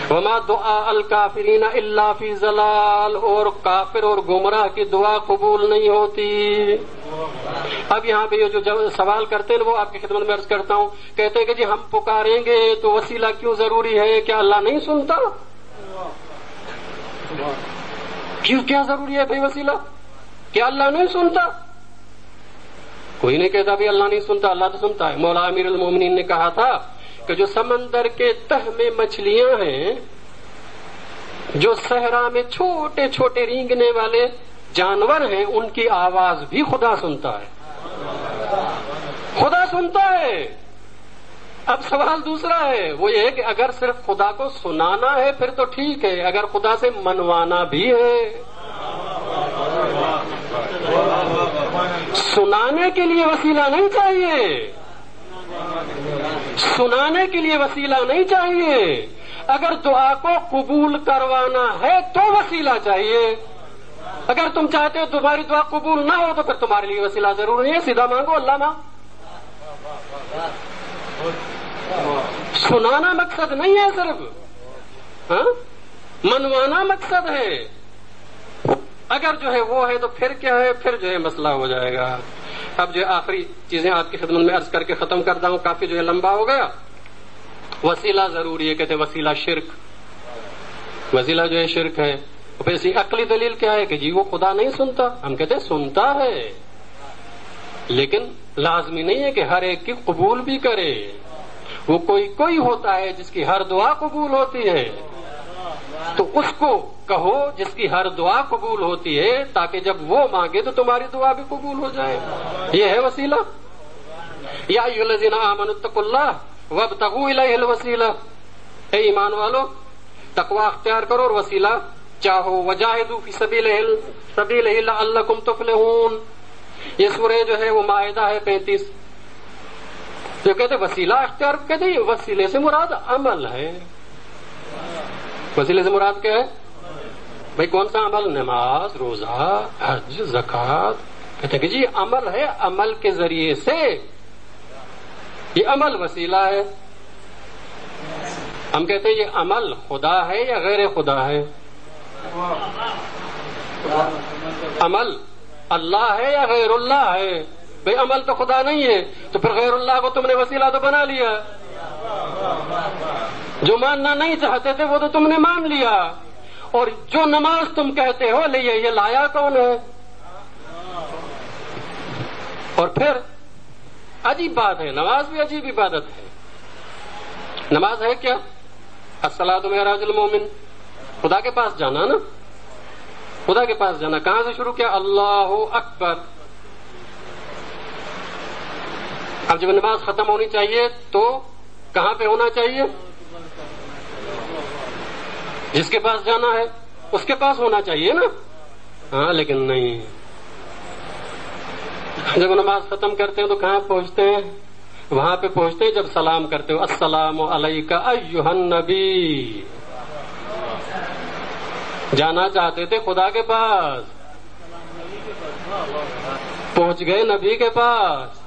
وما دعاء الکافرین الا فی ضلال، اور کافر اور گمراہ کی دعا قبول نہیں ہوتی. اب یہاں پہ یہ جو سوال کرتے ہیں وہ آپ کی خدمت میں عرض کرتا ہوں. کہتے ہیں کہ جی ہم پکاریں گے تو وسیلہ کیوں ضروری ہے؟ کیا اللہ نہیں سنتا؟ کیا ضروری ہے بھائی وسیلہ؟ کیا اللہ نہیں سنتا؟ کوئی نہیں کہتا بھی اللہ نہیں سنتا، اللہ تو سنتا ہے. مولا امیر المومنین نے کہا تھا کہ جو سمندر کے تہ میں مچھلیاں ہیں جو صحرا میں چھوٹے چھوٹے رینگنے والے جانور ہیں ان کی آواز بھی خدا سنتا ہے. خدا سنتا ہے. اب سوال دوسرا ہے، وہ یہ ہے کہ اگر صرف خدا کو سنانا ہے پھر تو ٹھیک ہے، اگر خدا سے منوانا بھی ہے. سنانے کے لیے وسیلہ نہیں چاہیے، سنانے کے لیے وسیلہ نہیں چاہیے. اگر دعا کو قبول کروانا ہے تو وسیلہ چاہیے. اگر تم چاہتے ہو تمہاری دعا قبول نہ ہو تو پھر تمہارے لیے وسیلہ ضرور نہیں ہے، سیدھا مانگو اللہ ماں. سنانا مقصد نہیں ہے، صرف منوانا مقصد ہے. اگر جو ہے وہ ہے تو پھر کیا ہے، پھر جو ہے مسئلہ ہو جائے گا. اب جو آخری چیزیں آپ کی خدمت میں عرض کر کے ختم کرتا ہوں، کافی جو ہے لمبا ہو گیا. وسیلہ ضروری ہے، کہتے ہیں وسیلہ شرک، وسیلہ جو ہے شرک ہے. ایسی عقلی دلیل کیا ہے کہ جی وہ خدا نہیں سنتا. ہم کہتے ہیں سنتا ہے لیکن لازمی نہیں ہے کہ ہر ایک کی قبول بھی کرے. وہ کوئی ہوتا ہے جس کی ہر دعا قبول ہوتی ہے، تو اس کو کہو جس کی ہر دعا قبول ہوتی ہے، تاکہ جب وہ مانگے تو تمہاری دعا بھی قبول ہو جائے. یہ ہے وسیلہ. یا ایھا الذین آمنوا اتقوا اللہ وابتغوا الیہ الوسیلہ. اے ایمان والو، تقوی اختیار کرو اور وسیلہ چاہو. وجاہدوا فی سبیلہ لعلکم تفلحون. یہ سورہ جو ہے وہ مائدہ ہے 35. جو کہتے وسیلہ اختیار، کہتے ہیں وسیلے سے مراد عمل ہے. وسیلے سے مراد کیا ہے بھائی؟ کون سا عمل؟ نماز، روزہ، حج، زکوٰۃ. کہتے ہیں کہ جی عمل ہے، عمل کے ذریعے سے یہ عمل وسیلہ ہے. ہم کہتے ہیں یہ عمل خدا ہے یا غیر خدا ہے؟ عمل اللہ ہے یا غیر اللہ ہے؟ بھئی عمل تو خدا نہیں ہے، تو پھر غیر اللہ کو تم نے وسیلہ تو بنا لیا. جو ماننا نہیں چاہتے تھے وہ تو تم نے مان لیا. اور جو نماز تم کہتے ہو یہ لایا کون ہے؟ اور پھر عجیب بات ہے، نماز بھی عجیب عبادت ہے. نماز ہے کیا؟ الصلاۃ معراج المومن. خدا کے پاس جانا نا، خدا کے پاس جانا. کہاں سے شروع کیا؟ اللہ اکبر. اب جب نماز ختم ہونی چاہیے تو کہاں پہ ہونا چاہیے؟ جس کے پاس جانا ہے اس کے پاس ہونا چاہیے نا. ہاں لیکن نہیں. جب نماز ختم کرتے ہیں تو کہاں پہنچتے ہیں؟ وہاں پہ پہنچتے ہیں جب سلام کرتے ہو، السلام علیک ایھا النبی. جانا چاہتے تھے خدا کے پاس، پہنچ گئے نبی کے پاس.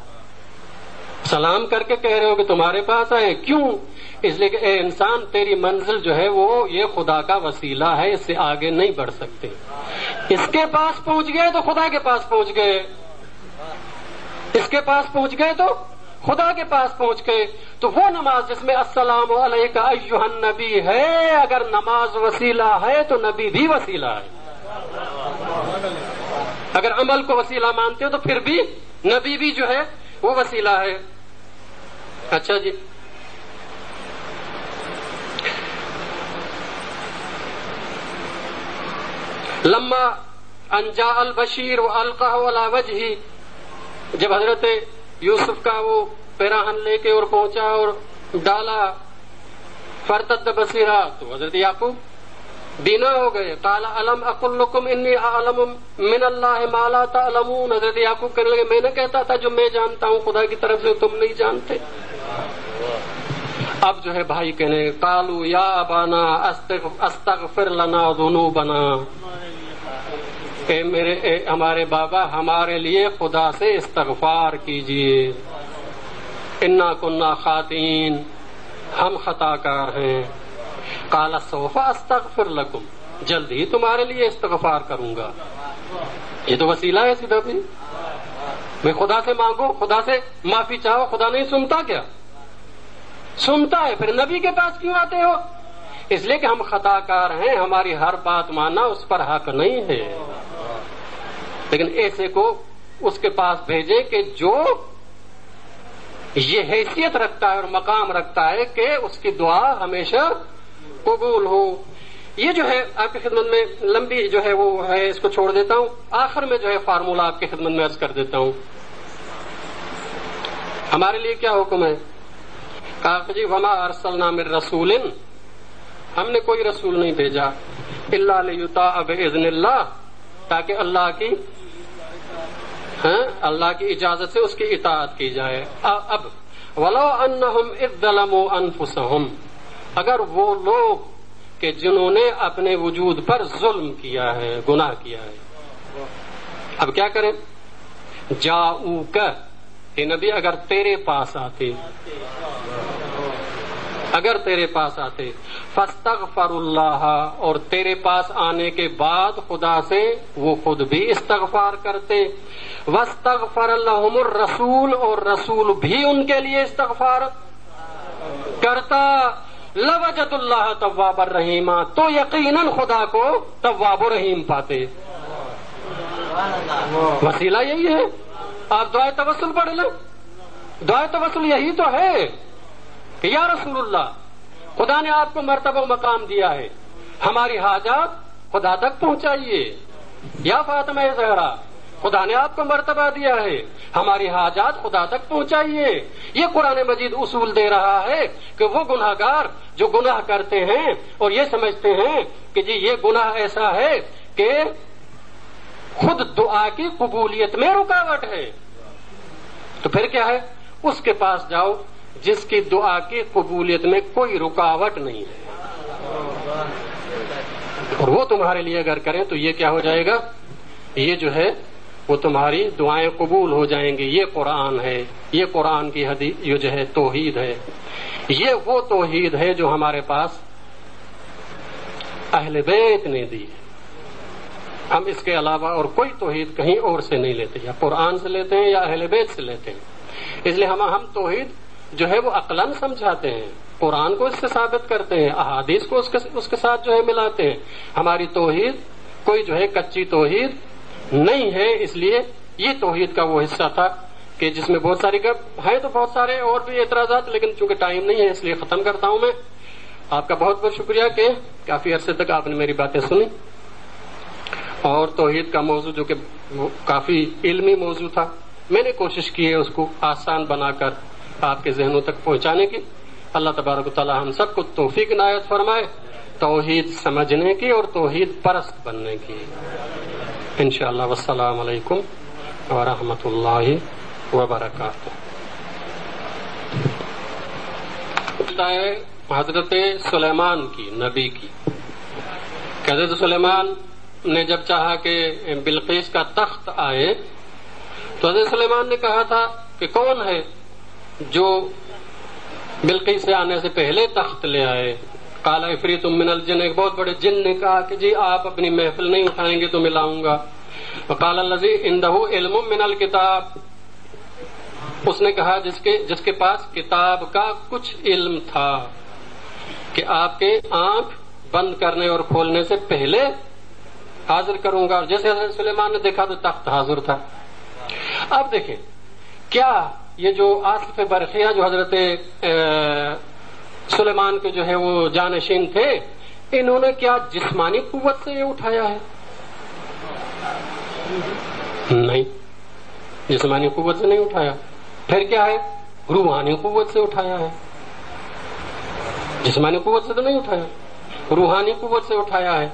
سلام کر کے کہہ رہے ہو کہ تمہارے پاس آئے. کیوں؟ اس لیے کہ اے انسان، تیری منزل جو ہے وہ یہ خدا کا وسیلہ ہے، اس سے آگے نہیں بڑھ سکتے. اس کے پاس پہنچ گئے تو خدا کے پاس پہنچ گئے، اس کے پاس پہنچ گئے تو خدا کے پاس پہنچ گئے. تو وہ نماز جس میں السلام علیک ایھا النبی ہے، اگر نماز وسیلہ ہے تو نبی بھی وسیلہ ہے. اگر عمل کو وسیلہ مانتے ہو تو پھر بھی نبی بھی جو ہے وہ وسیلہ ہے. اچھا جی، لما ان جاء البشیر والقاہ علی وجہہ. جب حضرت یوسف کا وہ پیراہن لے کے اور پہنچا اور ڈالا، فرتد بصیرا، تو حضرت یعقوب بینا ہو گئے. قال الم اقل لکم انی اعلم من اللہ ما لا تعلمون. حضرت یعقوب کہنے لگے میں نے کہتا تھا جو میں جانتا ہوں خدا کی طرف سے تم نہیں جانتے. اب جو ہے بھائی کہنے قالوا یا ابانا استغفر لنا ذنوبنا. اے ہمارے بابا، ہمارے لیے خدا سے استغفار کیجیے. انا کنا خاطئین، ہم خطا کار ہیں. قال سوف استغفر لکم، جلد ہی تمہارے لیے استغفار کروں گا. یہ تو وسیلہ ہے سیدھا بھی. میں خدا سے مانگو، خدا سے معافی چاہو، خدا نہیں سنتا کیا؟ سنتا ہے. پھر نبی کے پاس کیوں آتے ہو؟ اس لیے کہ ہم خطا کار ہیں، ہماری ہر بات ماننا اس پر حق نہیں ہے. لیکن ایسے کو اس کے پاس بھیجے کہ جو یہ حیثیت رکھتا ہے اور مقام رکھتا ہے کہ اس کی دعا ہمیشہ قبول ہو. یہ جو ہے آپ کی خدمت میں لمبی جو ہے وہ ہے، اس کو چھوڑ دیتا ہوں، آخر میں جو ہے فارمولہ آپ کی خدمت میں عرض کر دیتا ہوں۔ ہمارے لیے کیا حکم ہے؟ کہا جی وما ارسلنا من رسول، ہم نے کوئی رسول نہیں بھیجا الا لیطاع باذن اللہ، تاکہ اللہ کی اجازت سے اس کی اطاعت کی جائے۔ اب ولو انہم اذ ظلموا انفسہم، اگر وہ لوگ کہ جنہوں نے اپنے وجود پر ظلم کیا ہے، گناہ کیا ہے، اب کیا کریں؟ جاؤک، اے نبی اگر تیرے پاس آتے فاستغفر اللہ، اور تیرے پاس آنے کے بعد خدا سے وہ خود بھی استغفار کرتے، واستغفر لہم الرسول، اور رسول بھی ان کے لیے استغفار کرتا، لوجد اللہ تواب الرحیم، تو یقیناً خدا کو تواب و رحیم پاتے۔ وسیلہ یہی ہے، آپ دعائے توسل پڑھ لیں، دعائے توسل یہی تو ہے کہ یا رسول اللہ، خدا نے آپ کو مرتبہ و مقام دیا ہے، ہماری حاجات خدا تک پہنچائیے۔ یا فاطمہ زہرا، خدا نے آپ کو مرتبہ دیا ہے، ہماری حاجات خدا تک پہنچائیے۔ یہ قرآن مجید اصول دے رہا ہے کہ وہ گناہ گار جو گناہ کرتے ہیں اور یہ سمجھتے ہیں کہ جی یہ گناہ ایسا ہے کہ خود دعا کی قبولیت میں رکاوٹ ہے، تو پھر کیا ہے؟ اس کے پاس جاؤ جس کی دعا کی قبولیت میں کوئی رکاوٹ نہیں ہے، اور وہ تمہارے لیے اگر کریں تو یہ کیا ہو جائے گا؟ یہ جو ہے وہ تمہاری دعائیں قبول ہو جائیں گی۔ یہ قرآن ہے، یہ قرآن کی حدیث، یہ جو ہے توحید ہے، یہ وہ توحید ہے جو ہمارے پاس اہل بیت نے دی ہے۔ ہم اس کے علاوہ اور کوئی توحید کہیں اور سے نہیں لیتے، یا قرآن سے لیتے ہیں یا اہل بیت سے لیتے ہیں۔ اس لیے ہم توحید جو ہے وہ عقلاً سمجھاتے ہیں، قرآن کو اس سے ثابت کرتے ہیں، احادیث کو اس کے ساتھ جو ہے ملاتے ہیں۔ ہماری توحید کوئی جو ہے کچی توحید نہیں ہے، اس لیے یہ توحید کا وہ حصہ تھا کہ جس میں بہت ساری ہیں، تو بہت سارے اور بھی اعتراضات، لیکن چونکہ ٹائم نہیں ہے اس لیے ختم کرتا ہوں میں۔ آپ کا بہت بہت شکریہ کہ کافی عرصے تک آپ نے میری باتیں سنی، اور توحید کا موضوع جو کہ کافی علمی موضوع تھا، میں نے کوشش کی ہے اس کو آسان بنا کر آپ کے ذہنوں تک پہنچانے کی۔ اللہ تبارک و تعالی ہم سب کو توفیق عنایت فرمائے توحید سمجھنے کی اور توحید پرست بننے کی، انشاءاللہ۔ والسلام علیکم ورحمۃ اللہ وبرکاتہ۔ حضرت سلیمان کی، نبی کی، حضرت سلیمان نے جب چاہا کہ بلقیس کا تخت آئے تو حضرت سلیمان نے کہا تھا کہ کون ہے جو بلقیس سے آنے سے پہلے تخت لے آئے؟ قال عفریت من الجن، ایک بہت بڑے جن نے کہا کہ جی آپ اپنی محفل نہیں اٹھائیں گے تو میں لاؤں گا۔ وقال الذی عنده علم من الکتاب، اس نے کہا جس کے پاس کتاب کا کچھ علم تھا کہ آپ کے آنکھ بند کرنے اور کھولنے سے پہلے حاضر کروں گا، اور جیسے حضرت سلیمان نے دیکھا تو تخت حاضر تھا۔ اب دیکھیں کیا یہ جو آصف برقیہ جو حضرت سلیمان کے جو ہے وہ جانشین تھے، انہوں نے کیا جسمانی قوت سے یہ اٹھایا ہے؟ نہیں، جسمانی قوت سے نہیں اٹھایا۔ پھر کیا ہے؟ روحانی قوت سے اٹھایا ہے، جسمانی قوت سے تو نہیں اٹھایا، روحانی قوت سے اٹھایا ہے۔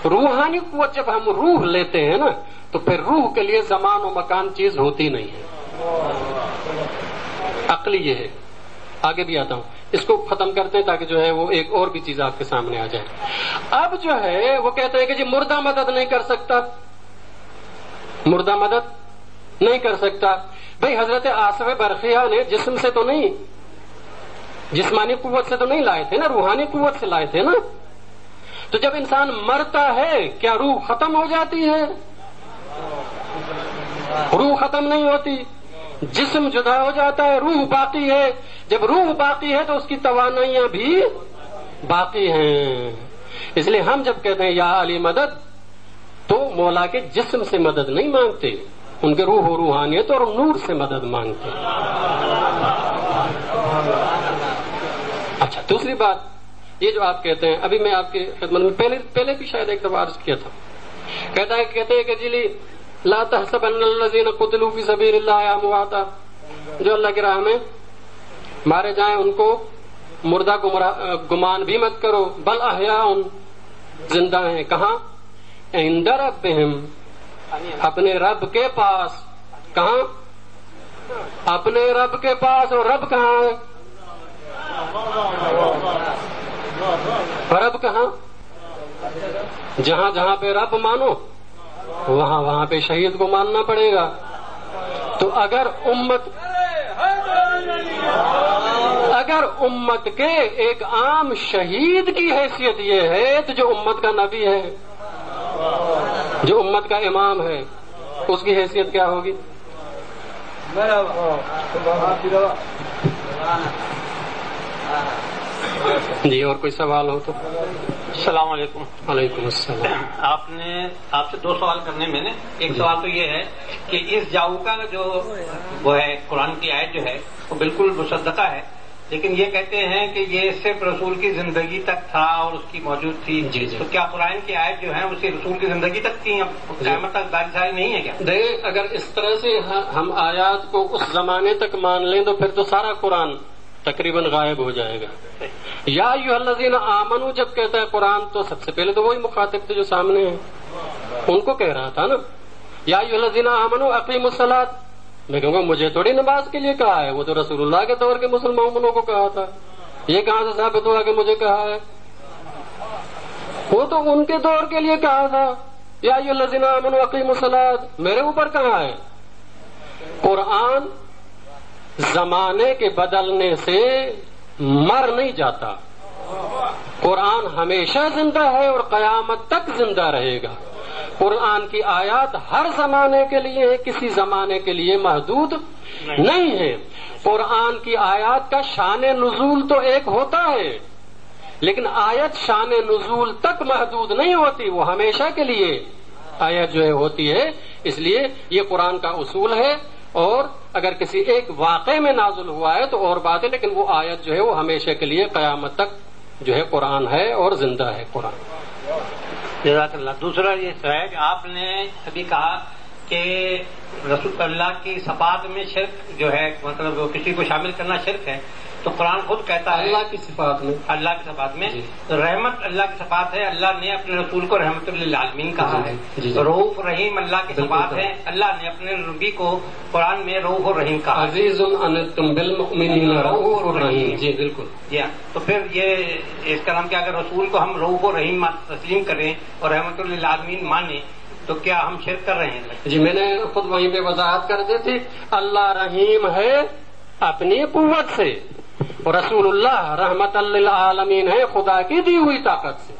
روحانی قوت جب ہم روح لیتے ہیں نا تو پھر روح کے لیے زمان و مکان چیز ہوتی نہیں ہے، عقلی یہ ہے۔ آگے بھی آتا ہوں، اس کو ختم کرتے ہیں تاکہ جو ہے وہ ایک اور بھی چیز آپ کے سامنے آ جائے۔ اب جو ہے وہ کہتے ہیں کہ جی مردہ مدد نہیں کر سکتا، مردہ مدد نہیں کر سکتا۔ بھئی حضرت آصف برقیہ نے جسم سے تو نہیں، جسمانی قوت سے تو نہیں لائے تھے نا، روحانی قوت سے لائے تھے نا۔ تو جب انسان مرتا ہے کیا روح ختم ہو جاتی ہے؟ روح ختم نہیں ہوتی، جسم جدا ہو جاتا ہے، روح باقی ہے۔ جب روح باقی ہے تو اس کی توانائیاں بھی باقی ہیں۔ اس لیے ہم جب کہتے ہیں یا علی مدد تو مولا کے جسم سے مدد نہیں مانگتے، ان کے روح و روحانیت اور نور سے مدد مانگتے ہیں۔ اچھا، دوسری بات، یہ جو آپ کہتے ہیں، ابھی میں آپ کی خدمت میں پہلے بھی شاید ایک دفعہ عرض کیا تھا، کہتے ہیں کہ جی لا تحسبن الذین قتلوا فی سبیل اللہ امواتا، جو اللہ کی راہ میں مارے جائیں ان کو مردہ گمان بھی مت کرو، بل احیاء، زندہ ہیں، کہاں؟ عند ربہم، اپنے رب کے پاس۔ کہاں؟ اپنے رب کے پاس۔ اور رب کہاں ہے؟ رب کہاں؟ جہاں جہاں پہ رب مانو وہاں پہ شہید کو ماننا پڑے گا۔ تو اگر امت کے ایک عام شہید کی حیثیت یہ ہے، تو جو امت کا نبی ہے، جو امت کا امام ہے، اس کی حیثیت کیا ہوگی؟ جی اور کوئی سوال ہو تو؟ السلام علیکم۔ وعلیکم السلام۔ آپ سے 2 سوال کرنے میں نے، ایک سوال تو یہ ہے کہ اس جاؤ کا جو وہ ہے قرآن کی آیت جو ہے وہ بالکل مصدقہ ہے، لیکن یہ کہتے ہیں کہ یہ صرف رسول کی زندگی تک تھا اور اس کی موجود تھی۔ جی۔ تو کیا قرآن کی آیت جو ہے اسی رسول کی زندگی تک تھی، قیامت تک داری نہیں ہے کیا؟ دیکھ، اگر اس طرح سے ہم آیات کو اس زمانے تک مان لیں تو پھر تو سارا قرآن تقریباً غائب ہو جائے گا۔ یا ایھا الذین آمنو جب کہتا ہے قرآن تو سب سے پہلے تو وہی مخاطب تھے جو سامنے ہیں، ان کو کہہ رہا تھا نا، یا ایھا الذین آمنو اقیموا الصلاۃ۔ میں کہوں گا مجھے تھوڑی نماز کے لیے کہا ہے، وہ تو رسول اللہ کے دور کے مسلمانوں کو کہا تھا، یہ کہاں سے ثابت ہوا کہ مجھے کہا ہے؟ وہ تو ان کے دور کے لیے کہا تھا، یا ایھا الذین آمنوا اقیموا الصلاۃ، میرے اوپر کہاں ہے؟ قرآن زمانے کے بدلنے سے مر نہیں جاتا، قرآن ہمیشہ زندہ ہے اور قیامت تک زندہ رہے گا۔ قرآن کی آیات ہر زمانے کے لیے ہے، کسی زمانے کے لیے محدود نہیں ہے۔ قرآن کی آیات کا شان نزول تو ایک ہوتا ہے، لیکن آیت شان نزول تک محدود نہیں ہوتی، وہ ہمیشہ کے لیے آیت جو ہے ہوتی ہے۔ اس لیے یہ قرآن کا اصول ہے، اور اگر کسی ایک واقعے میں نازل ہوا ہے تو اور بات ہے، لیکن وہ آیت جو ہے وہ ہمیشہ کے لیے قیامت تک جو ہے قرآن ہے اور زندہ ہے قرآن۔ جزاک اللہ۔ دوسرا یہ ہے کہ آپ نے ابھی کہا کہ رسول اللہ کی صفات میں شرک جو ہے، مطلب کسی کو شامل کرنا شرک ہے، تو قرآن خود کہتا ہے اللہ کی صفات میں، اللہ کی صفات میں جی۔ رحمت اللہ کی صفات ہے، اللہ نے اپنے رسول کو رحمت للعالمین کہا ہے۔ جی۔ رؤوف رحیم اللہ کی صفات ہے، اللہ نے اپنے نبی کو قرآن میں رؤوف الرحیم کہا ہے۔ عزیز انتم بالمؤمنین رؤوف الرحیم۔ جی بالکل۔ جی ہاں، تو پھر یہ اس کا نام کیا، اگر رسول کو ہم رؤوف الرحیم تسلیم کریں اور رحمت للعالمین مانیں تو کیا ہم شرک کر رہے ہیں؟ جی میں نے خود وہیں پہ وضاحت کر دی تھی، اللہ رحیم ہے اپنی قوت سے، اور رسول اللہ رحمت للعالمین ہے خدا کی دی ہوئی طاقت سے۔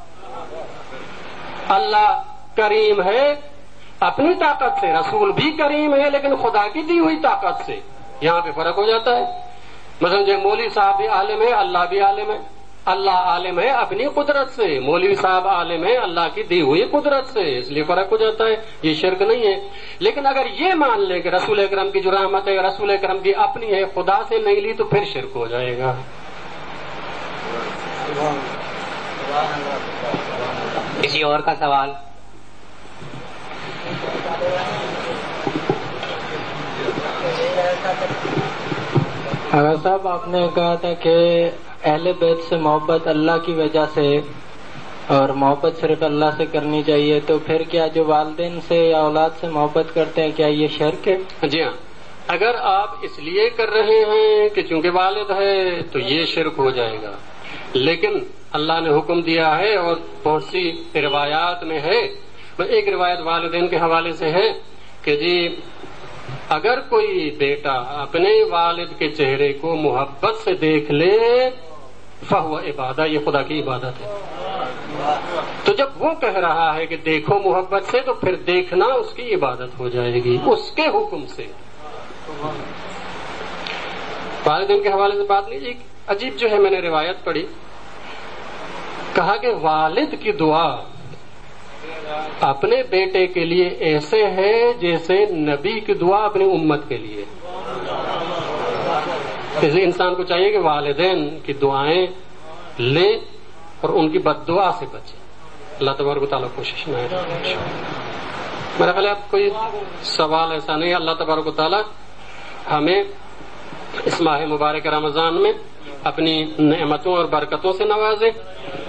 اللہ کریم ہے اپنی طاقت سے، رسول بھی کریم ہے لیکن خدا کی دی ہوئی طاقت سے۔ یہاں پہ فرق ہو جاتا ہے۔ مثلا جو مولوی صاحب بھی عالم ہے، اللہ بھی عالم ہے۔ اللہ عالم ہے اپنی قدرت سے، مولوی صاحب عالم ہے اللہ کی دی ہوئی قدرت سے، اس لیے فرق ہو جاتا ہے، یہ شرک نہیں ہے۔ لیکن اگر یہ مان لیں کہ رسول اکرم کی جو رحمت ہے رسول اکرم کی اپنی ہے، خدا سے نہیں لی، تو پھر شرک ہو جائے گا۔ کسی اور کا سوال؟ اگر صاحب آپ نے کہا تھا کہ اہل بیت سے محبت اللہ کی وجہ سے اور محبت صرف اللہ سے کرنی چاہیے، تو پھر کیا جو والدین سے یا اولاد سے محبت کرتے ہیں کیا یہ شرک ہے؟ جی ہاں، اگر آپ اس لیے کر رہے ہیں کہ چونکہ والد ہے تو یہ شرک ہو جائے گا، لیکن اللہ نے حکم دیا ہے اور بہت سی روایات میں ہے۔ ایک روایت والدین کے حوالے سے ہے کہ جی اگر کوئی بیٹا اپنے والد کے چہرے کو محبت سے دیکھ لے فہو عبادہ، یہ خدا کی عبادت ہے۔ تو جب وہ کہہ رہا ہے کہ دیکھو محبت سے، تو پھر دیکھنا اس کی عبادت ہو جائے گی اس کے حکم سے۔ والدین کے حوالے سے بات نہیں، ایک عجیب جو ہے میں نے روایت پڑھی، کہا کہ والد کی دعا اپنے بیٹے کے لیے ایسے ہے جیسے نبی کی دعا اپنی امت کے لیے۔ جیسے انسان کو چاہیے کہ والدین کی دعائیں لے اور ان کی بد دعا سے بچیں. اللہ تبارک و تعالیٰ کوشش نہ کرے. میرا خیال ہے اب کوئی سوال ایسا نہیں ہے. اللہ تبارک و تعالیٰ ہمیں اس ماہ مبارک رمضان میں اپنی نعمتوں اور برکتوں سے نوازے,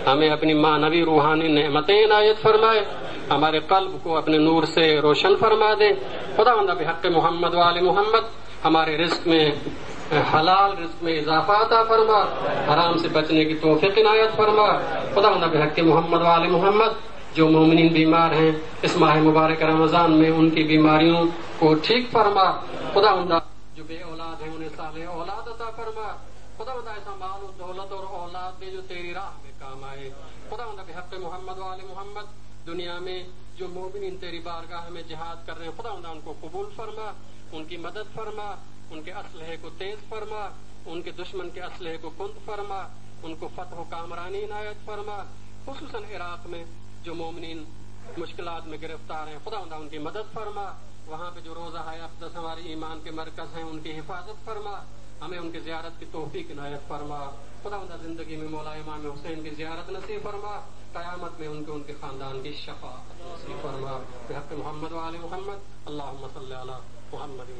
ہمیں اپنی معنوی روحانی نعمتیں عنایت فرمائے, ہمارے قلب کو اپنے نور سے روشن فرما دے. خداوند بحق محمد و آل محمد ہمارے رزق میں حلال رزق میں اضافہ عطا فرما, حرام سے بچنے کی توفیق عنایت فرما. خداوند بحق محمد و آل محمد جو مومنین بیمار ہیں اس ماہ مبارک رمضان میں ان کی بیماریوں کو ٹھیک فرما. خداوند جو بے اولاد ہیں انہیں صالح اولاد عطا فرما. خداوند ایسا مال و دولت اور اولاد دے جو تیری راہ میں کام آئے. خداوند بحق محمد و آل محمد دنیا میں جو مومنین تیری بارگاہ میں جہاد کر رہے ہیں خداوند ان کو قبول فرما, ان کی مدد فرما, ان کے اسلحے کو تیز فرما, ان کے دشمن کے اسلحے کو کند فرما, ان کو فتح و کامرانی عنایت فرما. خصوصاً عراق میں جو مومنین مشکلات میں گرفتار ہیں خداوند ان کی مدد فرما. وہاں پہ جو روزہ ہے اقدس ہمارے ایمان کے مرکز ہیں ان کی حفاظت فرما, ہمیں ان کی زیارت کی توفیق عنایت فرما. خداوند زندگی میں مولا امام حسین کی زیارت نصیب فرما, قیامت میں ان کے خاندان کی شفاعت نصیب فرما. بحق محمد و آل محمد اللہم صلی علی محمد و